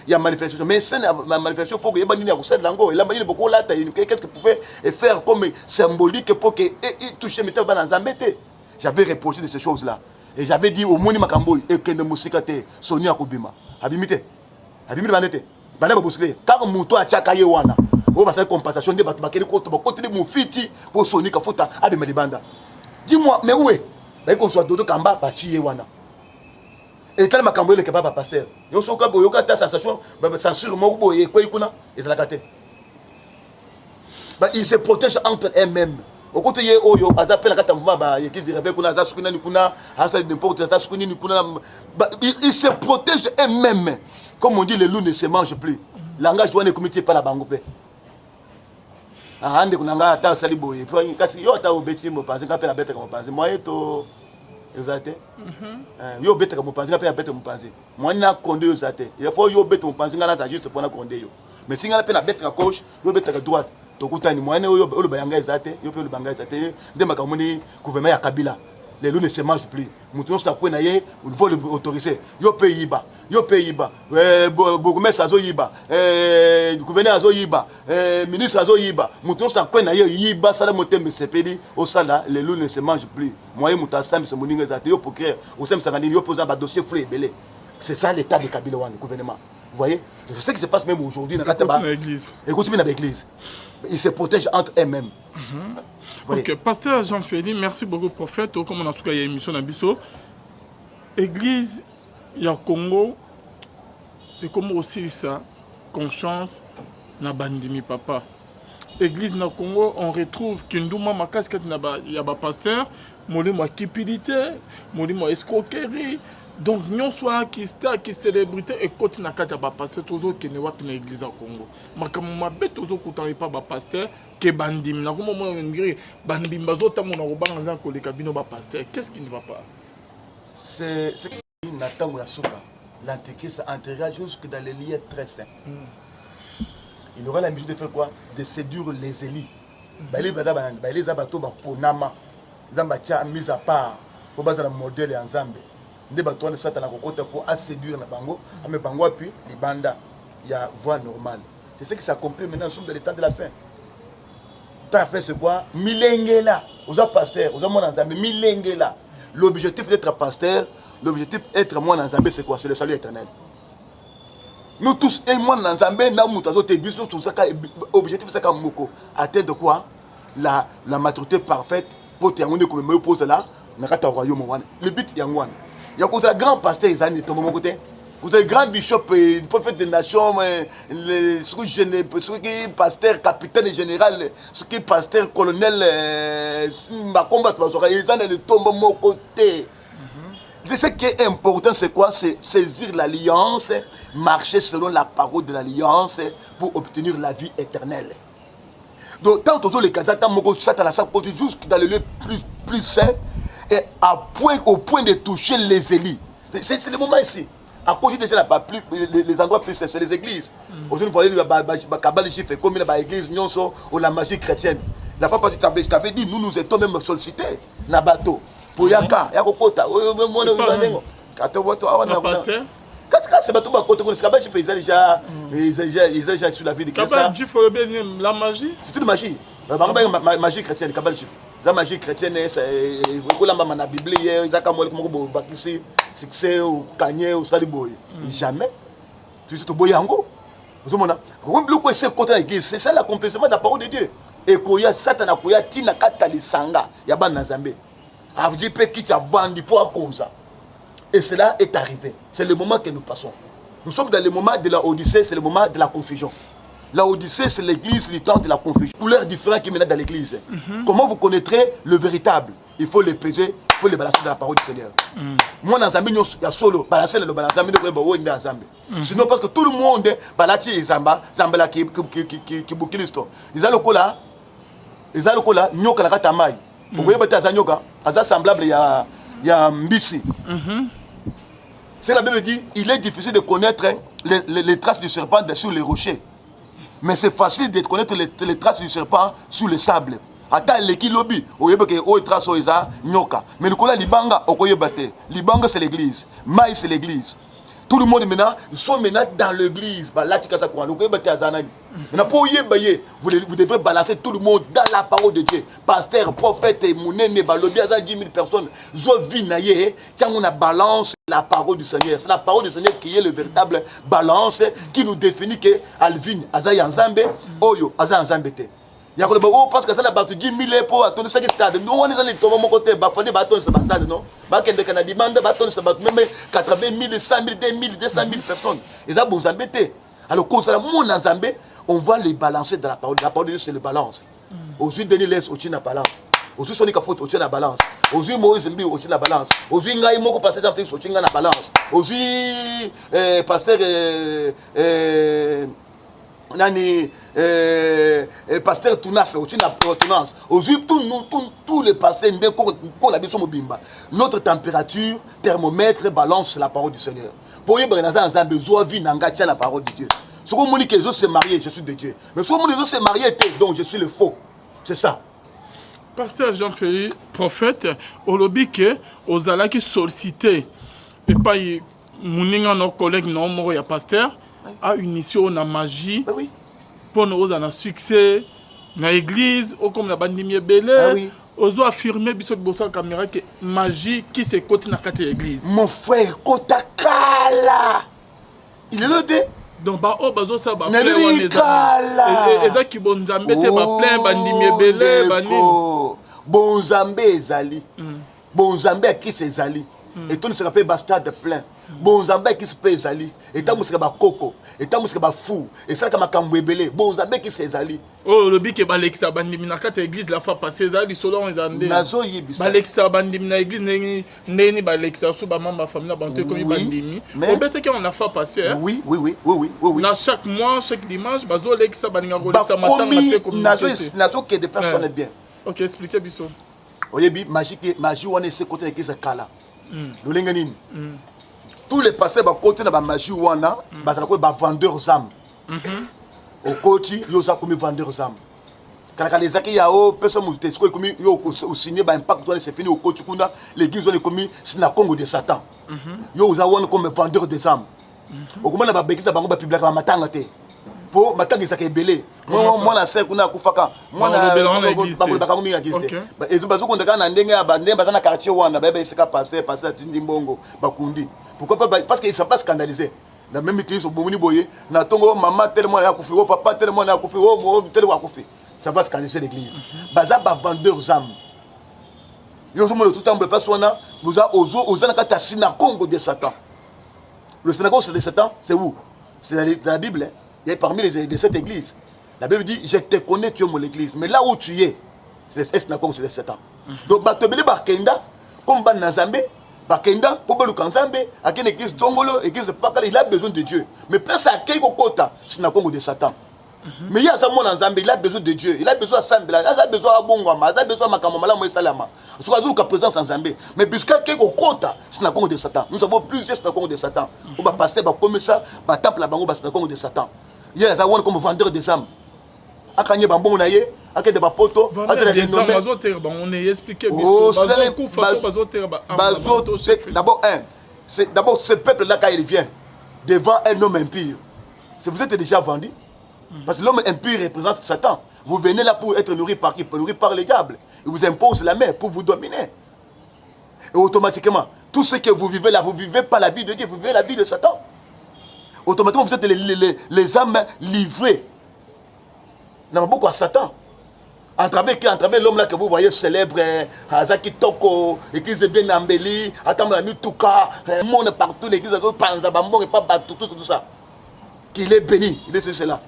y a manifestation. Mais scène, manifestation, il faut que vous ayez une langue. Il y a beaucoup là. Qu'est-ce que vous pouvez faire comme symbolique pour que toucher mes têtes dans les embêtés? J'avais reproché de ces choses-là. Et j'avais dit au Moni Makamboy et que ne musikate Sonia Kubima. Abimite. Abimite Banete. Banaba Bousle. Car mon toit à Tchakayewana. On va faire compensation des bâtiments qui côté de mon fiti pour Sonika Fota Abimeli Banda. Dis-moi, mais où est? Ben qu'on soit Dodo Kamba, Bachi Wana. Et tel Makamboy le kebab pasteur. Yo soka boyoka ta sensation, censure mo boye quoi ikuna, et la kate. Bah ils se protègent entre eux-mêmes. Au côté ye oyo azape la kata mva ba yekis de réveil kuna za sukuna ni kuna, asa n'importe ça sukuni ni kuna. Ils se protègent eux-mêmes. Comme on dit les loups ne se mangent plus. Langage wana comité pas la bangope. Ande kunanga ata sali boye. Kasi yo ata obeti mo panzi ka pe la bête comme panzi. Moi to ezate. Yo bête comme panzi ka pe la bête comme panzi. Moi na konde yo zate. Il faut yo bête mon panzi ngana za juste pour na konde yo. Mais si ngana pe la bête à gauche, yo bête à droite. Tokutani moi na yo lo bayanga ezate, yo pe lo banga ezate. Ndema kamoni gouvernement ya Kabila. Les loups ne se mangent plus. Mouton sta kwena ye, il faut l'autoriser. Yo pe yiba. Yo pe yiba. Bourgmestre azo yiba. Gouverneur azo yiba. Ministre azo yiba. Mouton sta kwena ye yiba sala motembe sepeli au sala les loups ne se mangent plus. Moi mouta sam se moninga zate yo pour créer au sem sangani yo poser ba dossier flé belé. C'est ça l'état de Kabila wan gouvernement. Vous voyez? C'est ce qui se passe même aujourd'hui dans l'église. Écoutez bien dans l'église. Ils se protègent entre eux-mêmes. Ok, pasteur Jean-Félix, merci beaucoup prophète. Comme on a souhaité une émission à Bisso, Église, il y a Congo, et comme aussi ça, confiance, na bandimi papa. Église na Congo, on retrouve Kindouma Makas, il y a un pasteur, molimo cupidité, molimo escroquerie, Donc nous sommes qui star qui célébrité et côté na kata ba pasteur toujours qui ne va pas l'église au Congo. Makamma bet toujours kutani pas ba pasteur que bandim na comme moi ngiri bandim bazota mon robanga nza ko le cabino ba pasteur. Qu'est-ce qui ne va pas? C'est Nathan Yasuka. L'antéchrist entrera jusque dans les lieux très saints. Il aura la mission de faire quoi? De séduire les élites. Les abato ba ponama. Zambacha mise à part pour baser le modèle ensemble. Des bateaux ne s'attendent à pour séduire na bango, mais bango puis les bandas, il y a voie normale. C'est ce qui s'accomplit maintenant, nous sommes dans le temps de la fin. Ta fait c'est quoi? Milengela, aux pasteurs, aux mon ensemble, milengela. L'objectif d'être pasteur, l'objectif d'être moi ensemble, c'est quoi? C'est le salut éternel. Nous tous, et moi ensemble, nous tous, objectif c'est comme Moko, atteindre quoi? La maturité parfaite pour terminer comme me pose là, dans le royaume. Le but est en il y a un grand pasteur, ils ont mon côté. Vous avez grand bishop, prophète des nations, ce qui est pasteur, capitaine général, ce qui est pasteur, colonel, ma combat, ils ont le tombeau mon côté. Ce qui est important, c'est quoi? C'est saisir l'alliance, marcher selon la parole de l'alliance pour obtenir la vie éternelle. Donc, tant que les Kazakhs, jusque dans le lieu plus sain, et au point de toucher les élites. C'est le moment ici. À cause de ça, les endroits plus sains, c'est les églises. Aujourd'hui, vous voyez, les chiffres, comme l'église, ou la magie chrétienne. La fois passée, je t'avais dit, nous étions même sollicités dans le bateau. Pour Yaka, Yakokota, c'est bateau ils déjà sur la vie de Christ. La magie? C'est une magie. La magie chrétienne, la magie chrétienne, c'est la Bible, succès ou Kanye ou Saliboy. Jamais. Tu sais, tu boyango. C'est ça l'accomplissement de la parole de Dieu. Et Koya, Satan a Koya, Tina Katali Sanga, Yaban Nazambe. Avdi Pekita Bandi pour comme ça. Et cela est arrivé. C'est le moment que nous passons. Nous sommes dans le moment de la Odyssée, c'est le moment de la confusion. La Odyssée, c'est l'église, le temps de la confusion. Couleurs différentes qui mènent dans l'église. Comment vous connaîtrez le véritable? Il faut les peser, il faut les balancer dans la parole du Seigneur. Moi, dans il y a solo, balancer le balancer, sinon, parce que tout le monde, balati Zamba, Zambala qui boucle l'histoire. Ils ont le cola, nyoka la katamai. Vous voyez, Nyoka, c'est semblable, il y a Mbisi. C'est la Bible dit, il est difficile de connaître les traces du serpent sur les rochers. Mais c'est facile de connaître les traces du serpent sur le sable. Ata leki lobby, oyebeke o trace oiza nyoka. Mais le kola libanga okoyebate. Libanga c'est l'église, maïs c'est l'église. Tout le monde maintenant, ils sont maintenant dans l'église. Là tu kasa kwa okoyebate azanani. Maintenant pour yebaye, vous devrez balancer tout le monde dans la parole de Dieu. Pasteur, prophète, mounene balobi aza 10 000 personnes. Zo vinaye, tiens on a balance la parole du Seigneur. C'est la parole du Seigneur qui est le véritable balance qui nous définit que Alvin aza yanzambe, oyo aza yanzambete. Parce que ça n'a pas 10 000 pour attendre ce stade. Nous, on est dans les tombes, mon côté, il fallait attendre ce stade, non? Il y a des demandes, même 80 000, 100 000, 2 000, 200 000 personnes. Ils ont besoin d'embêter. Alors, quand on a Zambé, on va les balancer dans la parole. La parole de Dieu, c'est le balance. Aujourd'hui, Denis laisse au-dessus de la balance. Aujourd'hui, Sonic a faute au-dessus de la balance. Aujourd'hui, Moïse Mbi au-dessus de la balance. Aujourd'hui, Ngaï Moko passé dans Félix au-dessus de la balance. Aujourd'hui, pasteur. Nani pasteur Tounas au-dessus de la Tounas. Aujourd'hui, tous les pasteurs, notre température, thermomètre, balance la parole du Seigneur. Pour y avoir besoin de la parole de Dieu. Si vous dites que je suis marié, je suis de Dieu. Mais si vous dites que je suis marié, donc je suis le faux. C'est ça. Pasteur Jean-Félix, prophète, au lobby que aux ala qui sollicité et pas nos collègues non il y a pasteur a une mission na magie pour nous avoir succès na église ou comme la bandimie belé ozo affirmer biso bossa caméra que magie qui se côté na carte église mon frère Kotakala il est là donc ba o bazo sa ba plein wana eza ki bonzambe te ba plein bandimie belé bani bonzambe ezali bonzambe qui c'est ezali et tout ne sera pas bastard de plein bon Zambé qui se paye Zali et tant que ba coco et tant que ba fou et ça comme Kambwebele bon Zambé qui se Zali oh le bic et Balexa bandimi na kata église la fois passée ça du selon les andés nazo yebisa Balexa bandimi na église neni Balexa sous ba membre famille na banté comme bandimi au bête que on a fait passer oui na chaque mois chaque dimanche bazo Alexa bandinga Alexa matin matin comme nazo que des personnes bien OK expliquez biso oyebi magie wana c'est côté l'église kala lolenga nini tous les pasteurs ba côté na ba magie wana bazala ko ba vendeurs âmes au côté yo za comme vendeurs âmes quand les zaki yao personne multé ce comme yo au signer ba impact doit c'est fini au côté kuna l'église on est comme sina Congo de Satan yo za wana comme vendeurs des âmes au comment na ba bekisa bango ba publier ba matanga te po matanga ça belé moi na sert kuna kufaka moi na ba ba mingi akiste ba ezo bazo kondaka na ndenge ya ba ndenge bazana quartier wana ba ba sika passer tindi mbongo bakundi pourquoi pas parce qu'ils sont pas scandalisés la même église au bomuni boye na tongo maman tellement ya kufi o papa tellement ya kufi o tellement ya kufi ça va scandaliser l'église baza ba vendeurs âmes yo zo mo tout temple pas wana vous a ozo na kata synagogue de Satan le synagogue de Satan c'est où c'est la Bible il y a parmi les de cette église la Bible dit je te connais tu es mon église mais là où tu es c'est le synagogue c'est le Satan donc batobeli bakenda comme ban Nzambe bakenda pour beluka Nzambe akene église tongolo église pakala il a besoin de Dieu mais place à kei kokota synagogue de Satan mais il y a ça mon Nzambe il a besoin de Dieu il a besoin assembler il a besoin abongama il a besoin makamala mo salama soit azulu ka présence Nzambe mais puisque kei kokota synagogue de Satan nous avons plusieurs synagogues de Satan on va passer ba comme ça ba temple la bango ba synagogue de Satan il y a ça comme vendeur des âmes akanye bambongo na ye akende ba poto akende des âmes bazoter ba on est expliqué d'abord ce peuple là quand il vient devant un homme impur vous êtes déjà vendu parce que l'homme impur représente Satan vous venez là pour être nourri par qui? Nourri par le diable il vous impose la main pour vous dominer et automatiquement tout ce que vous vivez là vous vivez pas la vie de Dieu vous vivez la vie de Satan automatiquement vous êtes les âmes livrées dans beaucoup à Satan en travers l'homme là que vous voyez célèbre Azaki Toko l'église bien embellie attends la Mituka monde partout l'église Panza Bambon et pas tout ça qu'il est béni il est cela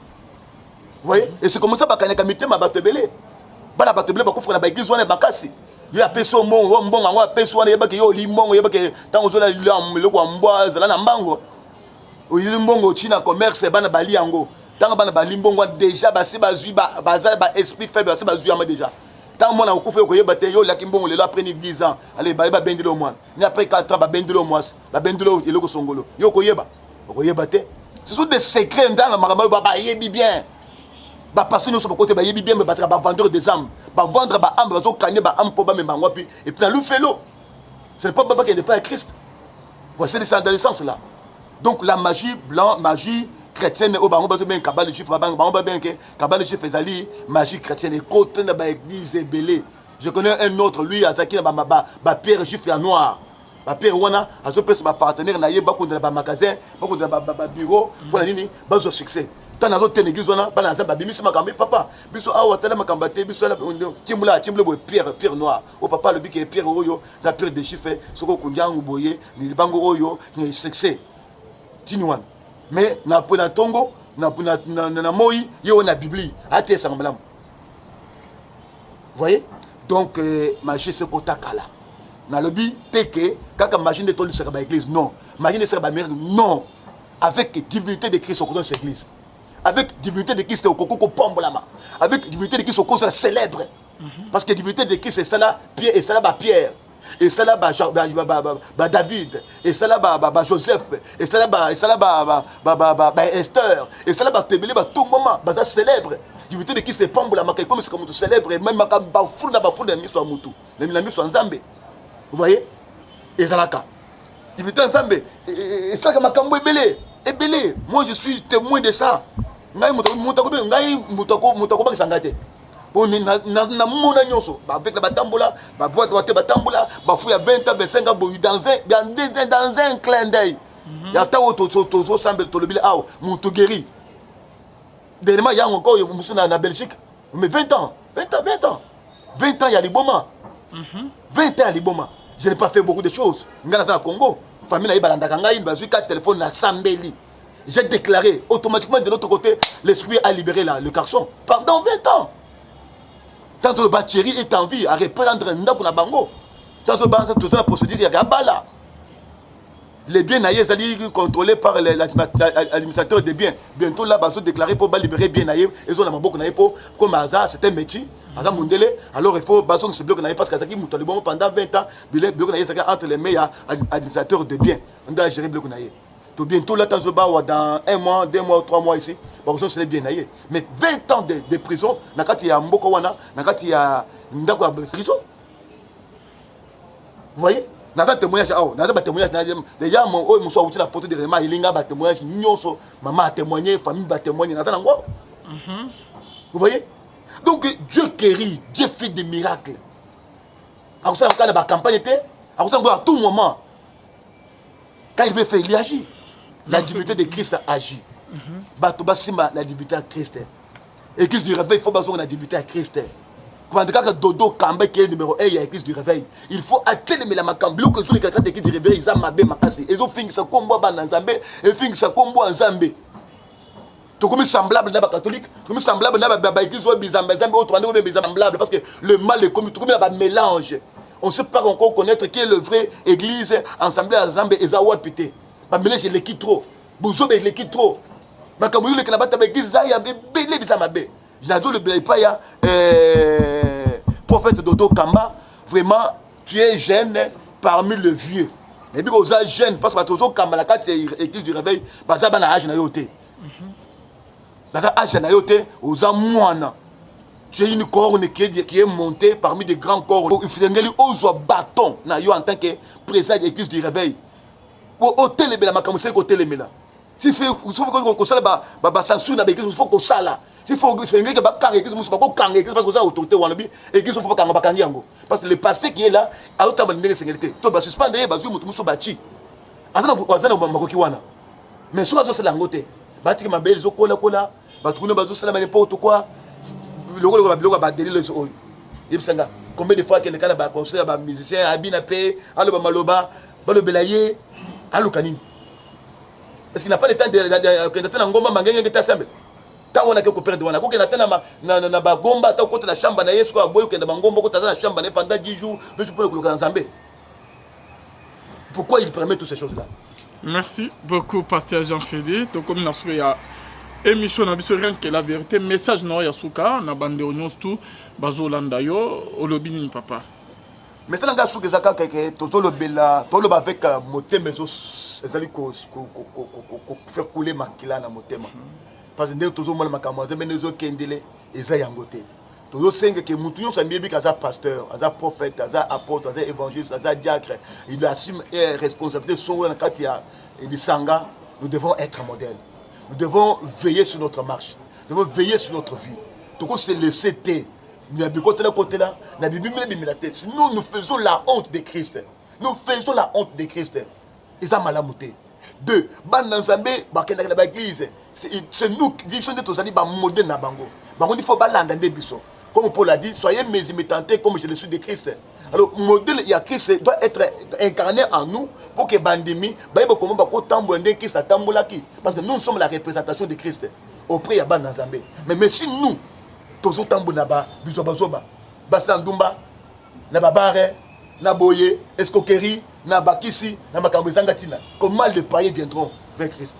vous voyez et c'est comme ça ba kaneka mitema batebele bana batebele ba kofra ba église wana bakasi yo apeso mbongo ngo apeso wana yebake yo limbongo yebake tango zola liloko mbwa zala na mbango oyili mbongo china commerce bana bali yango tanga bana bali mbongo déjà basi bazui baza ba esprit faible basi bazui ama déjà tant mona okufa ko yeba te yo la kimbongo lelo après 10 ans allez ba bendelo moi ni après 4 ans ba bendelo moi ba bendelo eloko songolo yo ko yeba te ce sont des secrets dans la makamalo ba yebi bien ba passer nous sur côté ba yebi bien mais ba vendeur des âmes ba vendre ba âme ba zo kanye ba âme po ba memba ngwapi et puis na lu felo c'est pas baba qui n'est pas Christ voici les dans le sens là donc la magie blanc magie chrétienne au bango bien kabale chiffre bango bien que kabale chiffre ezali magie chrétienne et côté na ba église belé je connais un autre lui azaki na ba pierre chiffre en noir ba pierre wana azo pesa ba partenaire na ye ba konda ba magasin ba konda ba bureau pour la nini ba zo succès tant nazo ten église wana ba na za ba bimisi makambe papa biso awa tala makamba te biso la timula bo pierre noir au papa le bique pierre oyo la pierre de chiffre soko kundiangu boye ni bango oyo ni succès tinuan mais na pona tongo na moi yo na Bible ate sangamalam voyez donc magie ce kotakala na lobi teke kaka magie de toli sera ba église non magie de sera ba mère non avec divinité de Christ au côté de cette église avec divinité de Christ au kokoko pombolama avec divinité de Christ au côté célèbre parce que divinité de Christ c'est là Pierre et ça là ba Pierre et ça là ba David et ça là ba Joseph et ça là ba Esther et ça là ba tebele ba tout moment ba ça célèbre divinité de qui c'est pambola makai comme c'est comme tout célèbre et même makam ba funda miso mutu la miso nzambe vous voyez et ça là ka divinité nzambe et ça comme makambo ebele moi je suis témoin de ça ngai mutako ba sangate na mona nyonso avec la batambola ba boîte doit batambola ba fou ya 20 ans 25 ans dans un clin d'œil ya ta auto semble to le bil aw mutu guéri dernièrement il y a encore musu na Belgique mais 20 ans il y a Liboma 20 ans à Liboma je n'ai pas fait beaucoup de choses ngana na Congo famille naïe balandaka ngai bazui ka téléphone na sambeli. J'ai déclaré automatiquement de l'autre côté l'esprit a libéré le garçon pendant 20 ans. Tant que le bâtiri est en vie à reprendre ndako na bango. Tant que toute la procédure ya bala. Les biens naïe sont contrôlés par l'administrateur des biens. Bientôt là bazo déclaré pour libérer bien naïe ils ont la maboko naïe pour comme hasard c'est un métier. Alors il faut bazo se bloquer naïe parce que ça qui mouton bon pendant 20 ans billet bloqué naïe ça entre les mains administrateurs de biens. On doit gérer bloqué naïe. Tout bientôt là dans 1 mois, 2 mois, 3 mois ici, bazo c'est bien naïe. Mais 20 ans de prison nakati ya mboko wana nakati ya ndako ya prison. Vous voyez? Naza témoignage naza témoignage les gens mon soit outil la porte de vraiment ilinga ba témoignage nyonso maman a témoigné famille ba témoigner naza nango. Vous voyez? Donc Dieu guérit, Dieu fait des miracles. Alors ça quand la campagne était à tout moment quand il veut faire il agit. La divinité de Christ agit. Bato basima la divinité de Christ. Et Christ du réveil il faut baso la divinité de Christ. Comme que Dodo Kamba qui est numéro 1, il y a l'église du réveil. Il faut atteindre la macambio que sur les quelqu'un de l'église du réveil, ils ont mabé makasi. Ils ont fini ça combo en Zambé et fini ça combo en Zambé. Tu comme semblable dans la catholique, tu comme semblable dans la église ou bizambe autre on est semblable parce que le mal est comme tu comme la mélange. On ne sait pas encore connaître qui est le vrai église ensemble à Zambé et Zawad pité. Ba mélange l'équipe trop. Bozo be l'équipe trop. Makambo le kana bata église za ya belé bizambe. J'adore le Blaipaya, prophète Dodo Kamba, vraiment, tu es jeune parmi les vieux. Et puis, vous êtes jeune, parce que Dodo Kamba, la carte église du réveil, vous avez un âge na yoté. Vous avez un âge na yoté, vous avez moine. Tu es une corne qui est montée parmi des grands corps. Il faut que vous bâton en tant que président de l'église du réveil. Au télémé, la macamusée, au télémé. S'il faut qu'on s'aille, il faut qu'on s'aille. S'il faut que l'église parce que ça autorité wanabi église faut pas kanga bakangi yango parce que le pasteur qui est là a autant de sécurité to ba suspendre ba zu mutu muso bachi azana makoki wana mais soit ça c'est langote batiki mabeli zo kola kola batukuna bazo sala n'importe quoi le ba délire les oyo yebsanga combien de fois que le kala ba conseil ba musicien abina pe alo ba maloba ba le belaye alo kanini est-ce qu'il n'a pas le temps de na ngomba mangenge ngeta semble on a quelque perdre on a quoi na bagomba ta côté la chambre na yesu ko boyo kenda bangomba ko tata la chambre na pendant 10 jours mais je peux le coloquer ensemble. Pourquoi il permet toutes ces choses là? Merci beaucoup pasteur Jean-Fédé to comme na soya émission na biso rien que la vérité message na ya suka na bande onyos tout bazolanda yo olobini papa mais ça nga suka zaka keke to lo bela to lo avec motema ezali ko faire couler makila na motema. Parce que nous sommes tous les makamans, mais nous sommes kendele, et ça yangote. Tous cinq que nous sommes bien qu'à pasteur, à prophète, à apôtre, à évangéliste, à diacre, il assume les responsabilités sur la katia et le sanga. Nous devons être modèles. Nous devons veiller sur notre marche. Nous devons veiller sur notre vie. Donc c'est le CT. Nous avons côté là, la Bible la tête. Sinon nous faisons la honte de Christ. Nous faisons la honte de Christ. Et ça m'a lamouté. 2. C'est nous qui sommes des modèles na bango. Il faut balanda des biso. Comme Paul a dit, soyez mes imitateurs comme je le suis de Christ. Alors, le modèle il y a Christ doit être incarné en nous pour que bandimi, parce que nous sommes la représentation de Christ auprès de Banazambe. Mais si nous, tous autant naba, biso bazoba, basandumba, naba bare, naboye, escroquerie, na bakisi na makambezanga tina comment les païens viendront vers Christ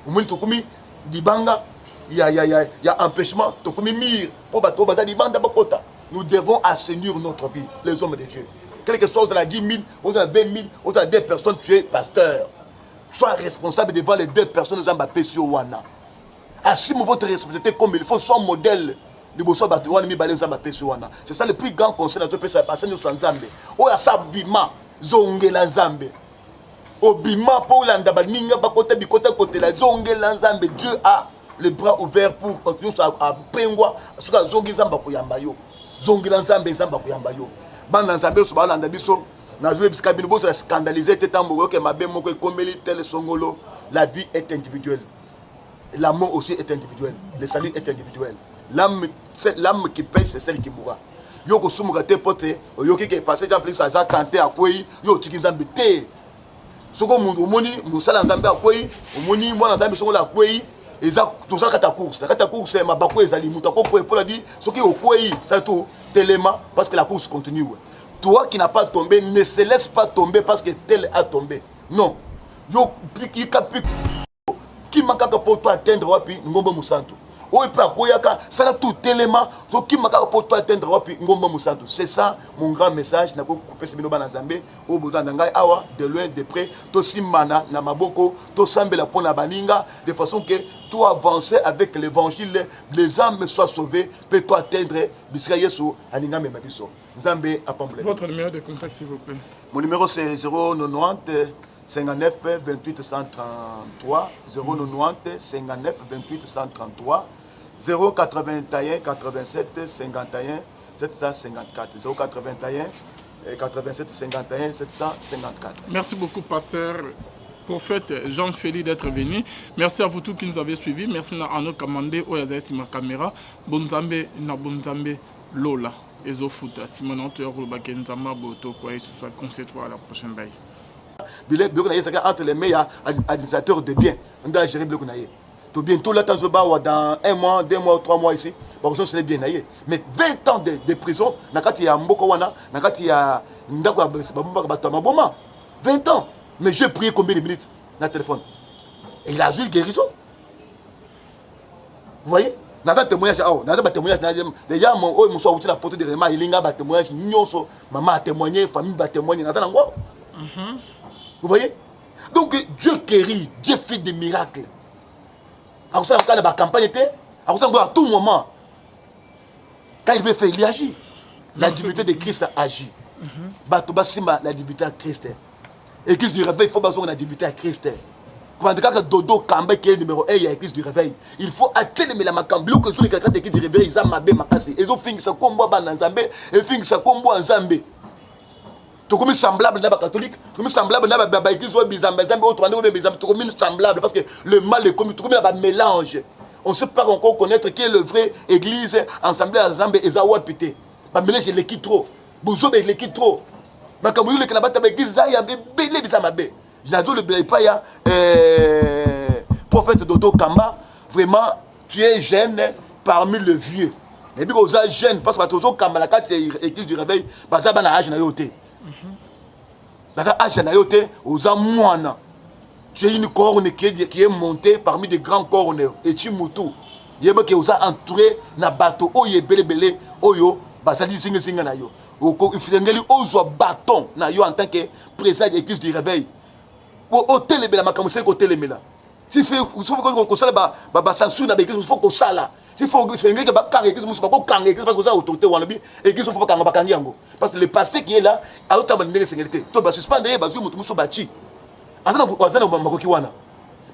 au moins tokumi dibanga il y a empêchement tokumi mir pour bato baza dibanda bakota nous devons assainir notre vie les hommes de Dieu quelque chose dans la 10 000 on a 20 000 on a 2 personnes tu es pasteur sois responsable devant les 2 personnes zamba pesio wana assume votre responsabilité comme il faut soit modèle. C'est ça le plus grand conseil dans ce passé nous sommes Zambé. Oh ya sabima zongela Zambé. Obima pour l'andaba ninga bakota bikota côté la zongela Zambé. Dieu a les bras ouverts pour continuer à pengwa suka zongi Zamba kuyamba yo. Zongela Zambé Zamba kuyamba yo. Bana Zambé so balanda biso na zo biska bino boso scandaliser tetambo que mabe moko komeli tel songolo. La vie est individuelle. La mort aussi est individuelle. Le salut est individuel. L'âme qui paye, c'est celle qui mourra. Yoko sumura te pote, yoki qui est passé, Jean-Félix Aza tenté à quoi, yo tiki nzambe te. soko omoni mosala nzambe akwei omoni mwana nzambe soko la kwei eza tozala kata course mabako ezali moto akokwei mpo di soki okwei sala tout telema parce que la course continue. Toi qui n'as pas tombé ne se laisse pas tomber parce que tel a tombé. Non. Yo qui manque pour toi atteindre wapi ngomba musantu. Oye pa koyaka sala tout élément so qui manque pour toi atteindre wapi ngomba musantu. C'est ça mon grand message na ko couper ce bino bana Nzambe o boza ngai awa de loin de près to simana na maboko to sambela pona baninga de façon que tout avancer avec l'évangile, les âmes soient sauvées, peut toi atteindre bisika Yesu aninga mema biso. Nzambe apamble. Votre numéro de contact s'il vous plaît. Mon numéro c'est 090 59 28 133 090 59 28 133 081 87 51 754 081 87 51 754. Merci beaucoup, pasteur. Prophète Jean-Félix d'être venu. Merci à vous tous qui nous avez suivis. Merci à Arnaud Kamandé, Oyazay Sima Caméra, Bonzambe, Nabonzambe, Lola, Ezofuta, Simon Antoine, Bakenzama, Boto, quoi, et ce soit concentré à la prochaine veille. Entre les meilleurs administrateurs de biens, on doit gérer le Blokunaye. Tout bientôt, là, dans 1 mois, 2 mois, 3 mois ici, c'est bien. Mais 20 ans de prison, il y a Mbokawana, il y a 20 ans. Mais j'ai prié combien de minutes dans le téléphone? Et il a eu une guérison. Vous voyez? Dans un témoignage, dans un témoignage, les gens m'ont sorti la porte de Réma, il y a un témoignage, maman a témoigné, famille a témoigné, dans un endroit. Vous voyez? Donc Dieu guérit, Dieu fait des miracles. Alors ça, quand la campagne était, à tout moment, quand il veut faire, il agit. La divinité de Christ agit. La divinité de Christ. Et Église du réveil, il faut besoin de divinité à Christ. Quand Dodo Kamba qui est numéro 1, il y a Église du réveil. Il faut atteindre la Makambilo que tous les quelqu'un de l'Église du réveil, ils ont mabé makasi. Ils ont fini ça combo en Zambé et fini ça combo en Zambé. Tu comme semblable dans la catholique, tu comme semblable dans la Église ou Bizambé, autrement tu comme semblable parce que le mal est comme tu comme un mélange. On ne sait pas encore connaître qui est le vrai Église ensemble à Zambé et Zawapité. Pas mélanger l'équipe trop. Bouzo avec l'équipe trop. Mais comme vous le Canada avec Église, il y a belé bizamabé. Je n'ai le blé pas ya prophète Dodo Kamba. Vraiment, tu es jeune parmi les vieux. Et puis vous êtes jeune parce que Dodo Kamba la carte Église du réveil, baza bana âge na yoté. Baza âge na yoté, aux amoana. Tu es une corne qui est montée parmi des grands cornes et tu moutou. Yeba qui vous a entouré na bateau oye belé belé oyo basali singa na yo. Il faut un bâton en tant que président de l'église du réveil. Au télémela, ma camouflage au télémela. S'il faut qu'on s'aille à censure dans l'église, il faut qu'on s'aille. S'il faut que l'église soit pas l'église, parce que ça autorité ou l'église, il faut pas qu'on parce que le pasteur qui est là, a autant de sécurité. Tu vas suspendre, tu vas se battre. Azana azana makoki wana.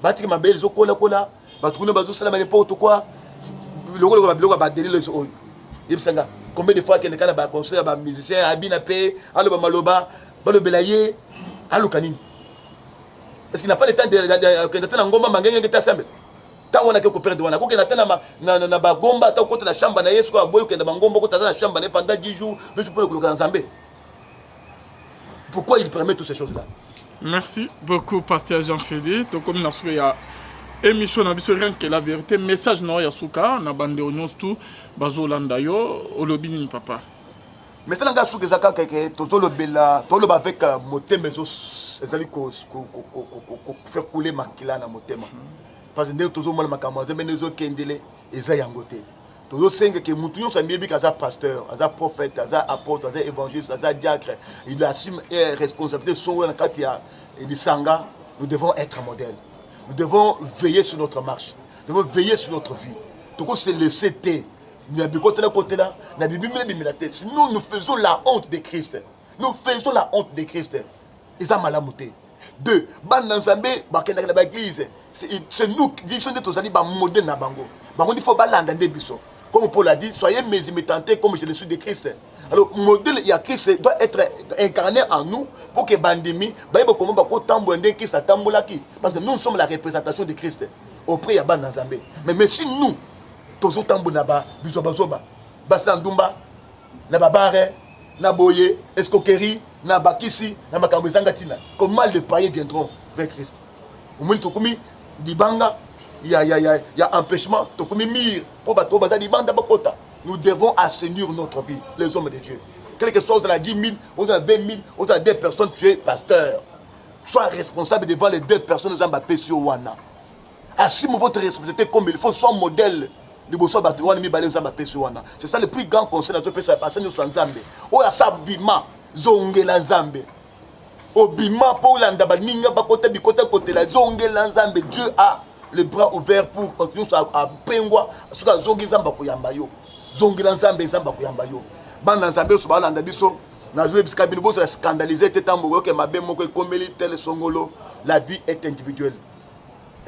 Bati que ma belle zo kola kola, batu kuna bazo sala n'importe quoi. Le biloko ba délire le oyo. Yebsanga. Combien de fois qu'il y a des conseils, des musiciens, Abina Pé, Allo Maloba, Balo Belaye, Allo Kanini. Est-ce qu'il n'a pas le temps de faire un gomba mangé qui est assemblé? Tant on a que perdre, on a que na bagomba, tant que la chambre na yesko aboyo que na bangomba que la chambre pendant 10 jours, mais je peux le coloquer ensemble. Pourquoi il permet toutes ces choses-là? Merci beaucoup, pasteur Jean-Félix. Donc, comme nous avons émission na biso rien que la vérité, message na ya suka na bande onyos tout bazolanda yo olobini papa. Mais ça nga suka zaka keke tozolo bela tolo avec motema ezali ko faire couler makila na motema. Parce que ndeko tozo mala makambo zembe nezo kendele eza yangote. Tozo senga ke mutu nyonso amiebi kaza pasteur, aza prophète, aza apôtre, aza évangéliste, aza diacre, il assume responsabilité sur la kati ya lisanga, nous devons être modèle. Nous devons veiller sur notre marche. Nous devons veiller sur notre vie. Donc, c'est le CT. Sinon, nous faisons la honte de Christ. Nous faisons la honte de Christ. Et ça m'a lamouté. 2. C'est nous qui sommes des modèles na bango. Il faut balanda des bisons. Comme Paul a dit, soyez mes imitateurs comme je le suis de Christ. Alors, le modèle, il y a Christ doit être incarné en nous pour que Bandimi, parce que nous sommes la représentation de Christ auprès de Banazambé. Mais si nous, tous autant bonaba, bisobazoba, basandumba, nababare, na boye, escroquerie, na bakisi, na makambo zangatina. Comment les païens viendront vers Christ? Au moins tokumi dibanga, il y a empêchement, tokumi mir, pour bato baza dibanda bakota. Nous devons assainir notre vie, les hommes de Dieu. Quelque chose dans la 10 000, on a 20 000, on a 2 personnes, tu es pasteur. Sois responsable devant les 2 personnes qui ont Wana. Assume votre responsabilité comme il faut, soit modèle. C'est ça le plus grand conseil dans notre pays, c'est passer nous sur Nzambe. Oh ya sabima zongela Nzambe. Obima pour l'andaba ninga bakote bikote côté la zongela Nzambe. Dieu a les bras ouverts pour continuer à pengwa suka zongi Nzamba koyamba yo. Zongela Nzambe Nzamba koyamba yo. Bana Nzambe so balanda biso na zo bisika bino so scandaliser tetambo que mabe moko ekomeli tel songolo. La vie est individuelle.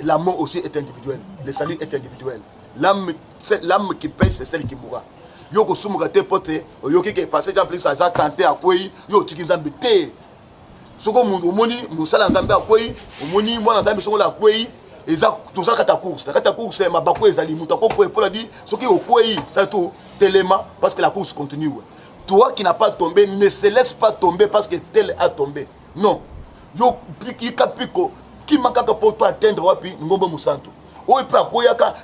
La mort aussi est individuelle. Le salut est individuel. L'âme qui paye, c'est celle qui mourra. Yo ko sumuka te pote, yo ki passé dans place ça tenté à quoi yo tiki Nzambe te. Soko mundu moni musala Nzambe a quoi, moni mwana Nzambe soko la quoi, eza tout ça kata course. Kata course ma bako ezali muta ko ko pour la dire soki au quoi, ça tout tellement parce que la course continue. Toi qui n'as pas tombé, ne se laisse pas tomber parce que tel a tombé. Non. Yo piki kapiko qui makaka pour toi atteindre wapi ngombo musantu.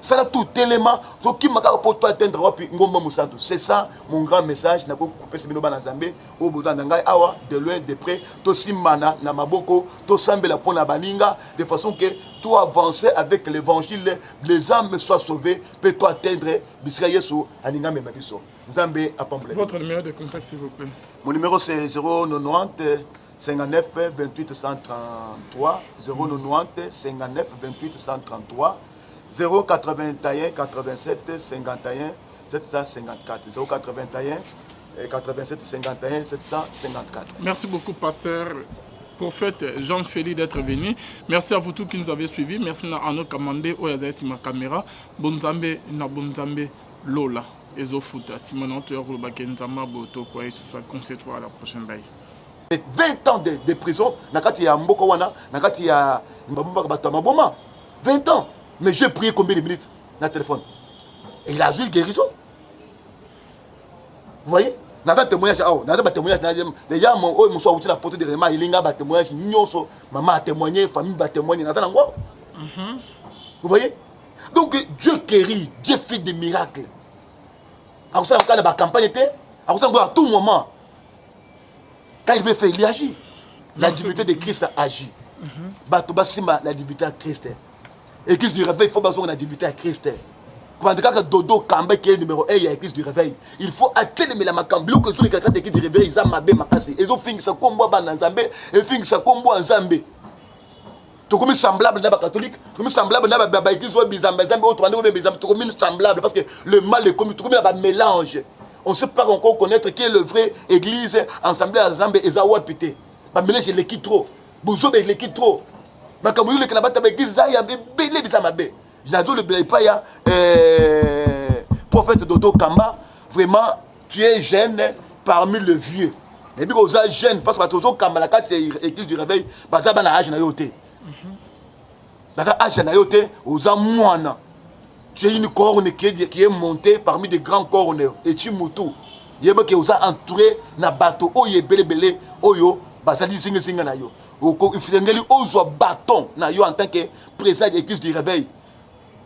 Ça tout élément qui m'a pour toi atteindre wapi ngombo musantu. C'est ça mon grand message na ko couper ce binoba na Nzambe au bout ngai awa de loin de près to simana na maboko to sambela pona baninga de façon que tout avancer avec l'évangile, les âmes soient sauvées, peut toi atteindre bisika Yesu aninga mema biso. Nzambe apamble. Votre numéro de contact s'il vous plaît. Mon numéro c'est 090 59 28 133 090 59 28 133 081 87 51 754 081 87 51 754. Merci beaucoup pasteur prophète Jean-Félix d'être venu. Merci à vous tous qui nous avez suivis. Merci à nos commandés Oyazaï Sima Caméra. Bonzambe na bonzambe Lola. Ezofuta Simon Antoine Bakenzama Boto quoi et ce soit concentré à la prochaine baille. 20 ans de prison, nakati ya mboko wana, nakati ya mbabumba bato maboma. 20 ans. Mais j'ai prié combien de minutes dans le téléphone? Et il a eu une guérison. Vous voyez? Dans un témoignage, dans un témoignage, les gens m'ont sorti la porte de Réma, il y a un témoignage, maman a témoigné, famille a témoigné. Vous voyez? Donc Dieu guérit, Dieu fait des miracles. Alors ça, quand la campagne était, à tout moment, quand il veut faire, il agit. La divinité de Christ agit. La divinité de Christ. Église du réveil, il faut que la divinité de Christ. Quand Dodo Kamba qui est numéro 1, il y a l'église du réveil. Il faut atteindre la macambio que sur les quelqu'un de l'église du réveil, ils ont mabé makasi. Ils ont fini ça comme moi en Zambé, et fini ça comme moi en Zambé. Tu comme semblable dans la catholique, tu comme semblable dans la église ou bizambe, autre tu comme semblable parce que le mal est comme tu comme un mélange. On ne sait pas encore connaître qui est le vrai église ensemble à Zambé et Zawa pité. Ba mélange l'équipe trop. Bouzo be l'équipe trop. Makambu le kanabata ba église ya belé bizamabe. Je n'ai pas prophète Dodo Kamba, vraiment, tu es jeune parmi les vieux. Et puis, vous êtes jeune, parce que Dodo Kamba, la carte, c'est l'église du réveil, vous avez un âge, vous avez un âge, vous avez moine. Tu es une corne qui est montée parmi des grands cornes, et tu moutou. Il y a que vous avez entouré un bateau, oh, il est belé, oh, yo, basali singa na yo. Il faut que bâton en tant que président de l'église du réveil.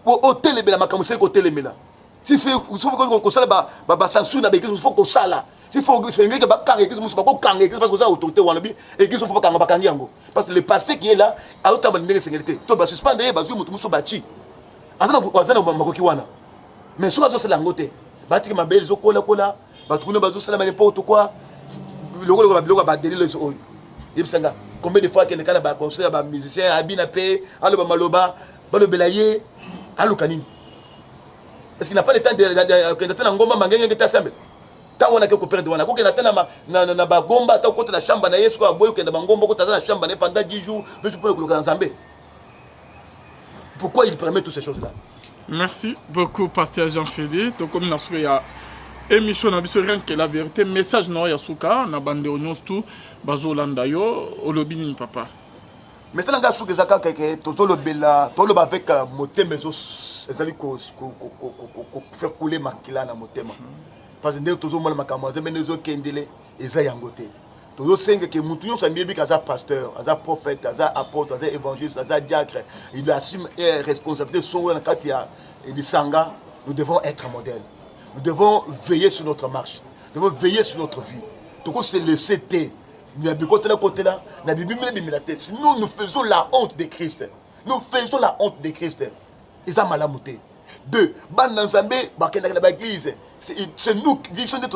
Au télémela makamuse ko télémela si fait il faut que ça ba censure na l'église il faut que ça là s'il faut que faire que ba kanga église musu ba ko kanga église parce que ça autorité wana bi église faut pas kanga ba kangi yango parce que le pasteur qui est là a autant de sécurité to ba suspendre ba zu mutu musu ba chi azana makoki wana mais soit ça la ngote ba tiki mabeli zo kola ba tukuna ba zo sala n'importe quoi le ba délire les oyo yebsanga combien de fois que les kala ba concert ba musicien abina pe alo ba maloba ba le belayer. Est-ce qu'il n'a pas le temps de la ngomba mangenge ngeta sembe ta wana ke ko perdre wana ko ke natana na ba gomba ta ko na shamba na Yesu ko boyo ke na ngomba ko ta na shamba na pendant 10 jours mais pour le Nzambe. Pourquoi il permet toutes ces choses là? Merci beaucoup pasteur Jean-Félix to comme na soya émission na biso rien que la vérité message na ya suka na bande onyos tout bazolanda yo olobini papa. Mais c'est un souke zaka que tout le bela tout le avec motema ezali ko faire couler makila na motema parce que nous toujours mal makamaze mais nous kendele eza yango te tozosenga ke mutu nyonso ayebi ke aza pasteur aza prophète aza apôtre aza évangéliste aza diacre il assume responsabilité songola na kati ya lisanga. Nous devons être modèles. Nous devons veiller sur notre marche. Nous devons veiller sur notre vie. Donc c'est le CT. Sinon nous faisons la honte de Christ. Nous faisons la honte de Christ. Et ça m'a lamouté. Deux, c'est nous qui sommes des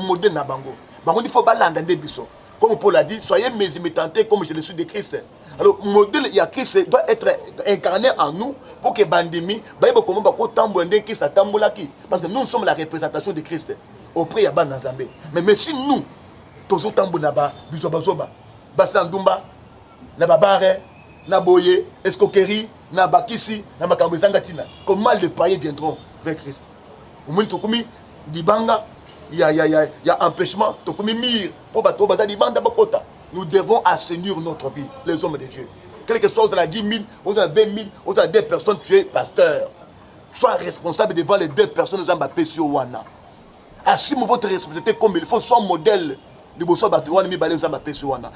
modèles na bango. Bango il faut balanda de biso. Comme Paul a dit, soyez mes imitateurs comme je le suis de Christ. Alors, le modèle, il y a Christ doit être incarné en nous pour que Bandemi, parce que nous sommes la représentation de Christ auprès de Banazambe. Mais si nous, tous autant bonaba, bisobazoba, basandumba, nababare, naboye, escroquerie, nabakisi, namakambezangatina, comment les païens viendront vers Christ? Au moins, Tokumi, Dibanga, il y a empêchement, Tokumi mir, nous devons assainir notre vie, les hommes de Dieu. Quelque chose dans la 10 000, on a 20 000, on a 2 personnes, tu es pasteur. Sois responsable devant les 2 personnes de Zambapé sur Wana. Assume votre responsabilité comme il faut, sois modèle.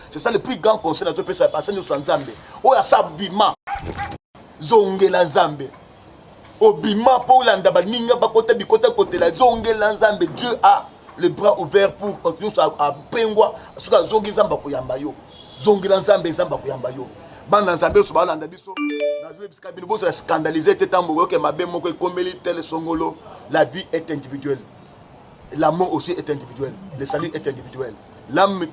C'est ça le plus grand conseil dans ce pays, c'est passer nous sur Nzambe. Oh, ya sabima. Zongela Nzambe. Obima pour l'andaba ninga bakote bikote kote la zongela Nzambe. Dieu a le bras ouvert pour continuer à pengwa suka zongi Nzamba koyamba yo. Zongela Nzambe Nzamba koyamba yo. Bana Nzambe so balanda biso. Nazo biska bino bo scandaliser tetambo que mabe moko komeli tel songolo. La vie est individuelle. L'amour aussi est individuel. Le salut est individuel. L'âme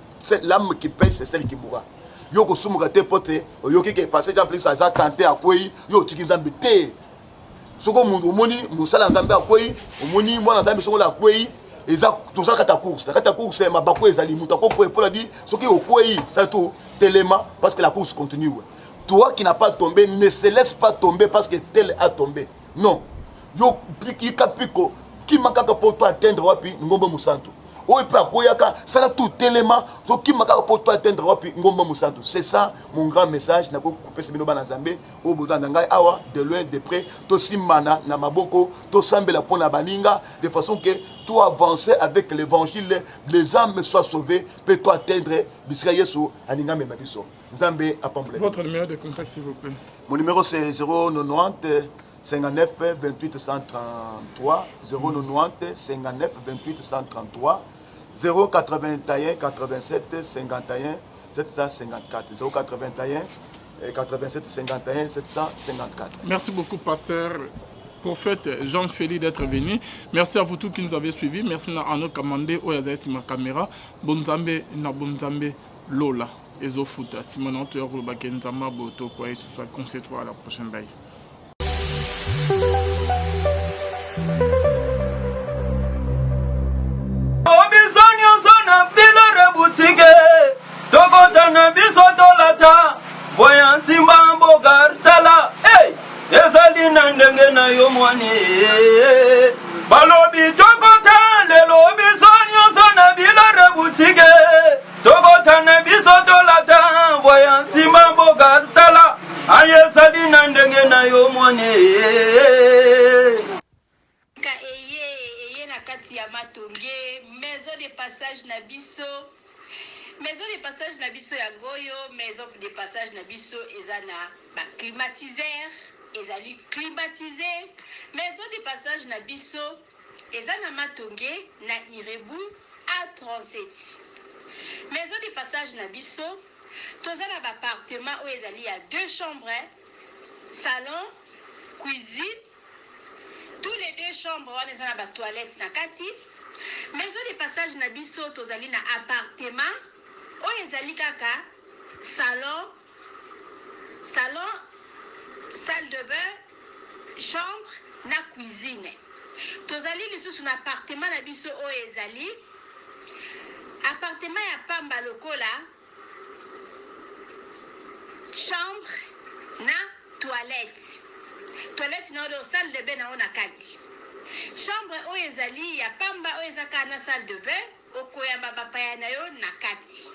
qui paye, c'est celle qui mourra. Yoko sumugate pote, yoki ke passé dans place ça canter à quoi yo tiki Nzambe te. Soko mundu moni musala Nzambe à quoi omoni mwana Nzambe soko la quoi eza tout ça kata course. Kata course ma bako ezali muta ko pour dire soki au quoi ça tout tellement parce que la course continue. Toi qui n'as pas tombé ne se laisse pas tomber parce que tel a tombé. Non. Yo piki kapiko qui makaka pour toi atteindre wapi ngombo musantu. Oui, ça a tout élément. Pour toi atteindre wapi ngombo musantu. C'est ça mon grand message. Na ko couper ce binoba na Nzambe au bout d'angai awa de loin de près to simana na maboko to sambela pona baninga de façon que toi avancer avec l'évangile les âmes soient sauvées peut toi atteindre bisika Yesu aninga mema biso. Nzambe apamble. Votre numéro de contact s'il vous plaît. Mon numéro c'est 090 59 28 133 090 59 28 133 081 87 51 754 081 87 51 754. Merci beaucoup pasteur prophète Jean-Félix d'être venu. Merci à vous tous qui nous avez suivis. Merci à nos commandés au ma caméra. Bonzambe na bonzambe Lola Ezofuta Simon Antoine Bakenzama Boto pour ce soit concentré à la prochaine baille. Tokotana bisoto lata voyant simba mbogar tala hey ezali na ndenge na yo mwani balobi tokotana lelo bisonyo zona bilare boutique tokotana bisoto lata voyant simba mbogar tala ayezali na ndenge na yo mwani eye na kati ya matonge maison de passage na biso. Maison de passage na biso ya goyo, maison de passage na biso ezana ba climatiseur, ezali climatisé. Maison de passage na biso ezana matonge na Irebu A37. Maison de passage na biso tozana ba appartement où ezali ya 2 chambres, salon, cuisine. Tous les 2 chambres on ezana ba toilette na kati. Maison de passage na biso tozali na appartement oyo ezali kaka salon, salle de bain, chambre na cuisine. Tozali lisusu na appartement na biso oyo ezali appartement ya pamba lokola chambre na toilette na oyo salle de bain na ona kati. Chambre oyo ezali ya pamba oyo ezaka na salle de bain okoyamba bapaya na yo na kati.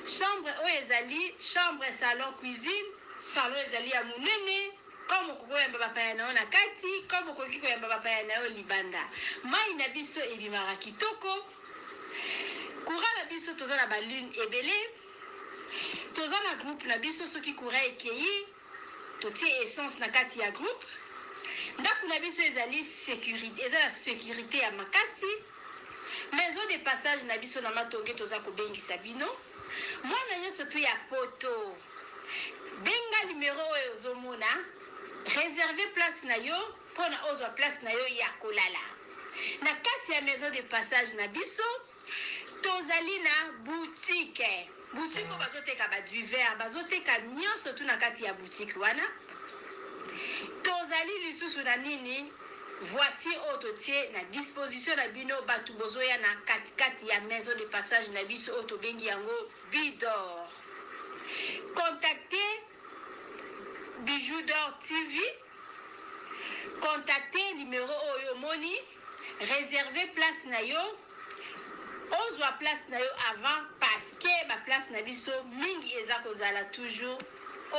Chambre oyo ezali chambre salon cuisine salon ezali ya munene comme kokoyamba bapaya na yo na kati comme okoki koyamba bapaya na yo libanda. Mai na biso ebimaka kitoko. courant na biso toza na balune ebele toza na groupe na biso soki courant ekei totie essence na kati ya groupe ndako na biso ezali sécurité eza na sécurité ya makasi maison de passage na biso na matonge toza kobengisa bino mwana nyonso to ya poto benga numéro oyo ozomona réserve place na yo mpona ozwa place na yo ya kolala na kati ya maison de passage na biso tozali na boutique oyo bazoteka baduver bazoteka nyonso tu na kati ya boutique wana tozali lisusu na nini voiture oyo totie na disposition na bino bato bozoya na katikati ya maison de passage na biso oyo tobengi yango Bidor. Contactez Bijou d'Or TV, contactez numéro oyo moni, réservez place na yo, ozwa place na yo avant parce que ba place na biso mingi eza kozala toujours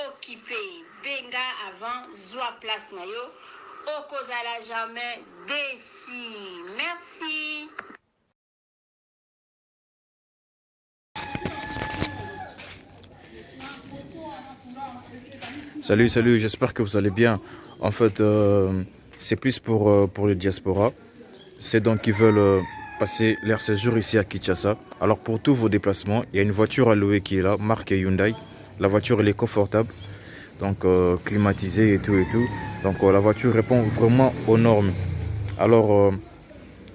occupé. Benga avant zwa place na yo, okozala jamais déçu. Merci. Salut, j'espère que vous allez bien. En fait, c'est plus pour les diasporas. C'est donc qui veulent passer leur séjour ici à Kinshasa. Alors pour tous vos déplacements, il y a une voiture à louer qui est là, marque Hyundai. La voiture elle est confortable, donc climatisée et tout. Donc la voiture répond vraiment aux normes. Alors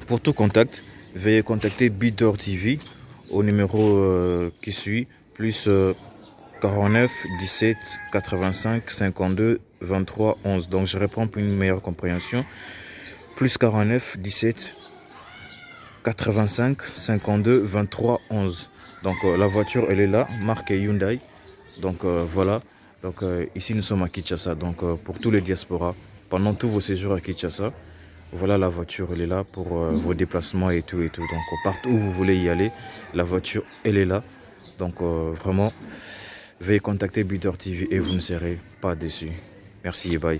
pour tout contact, veuillez contacter Bidor TV au numéro qui suit, plus 49 17 85 52 23 11. Donc je réponds pour une meilleure compréhension. Plus 49 17 85 52 23 11. Donc la voiture elle est là, marque Hyundai. Donc voilà. Donc ici nous sommes à Kinshasa. Donc pour tous les diasporas, pendant tous vos séjours à Kinshasa, voilà la voiture elle est là pour vos déplacements et tout. Donc partout où vous voulez y aller, la voiture elle est là. Donc vraiment, veuillez contacter Bidor TV et vous ne serez pas déçus. Merci et bye.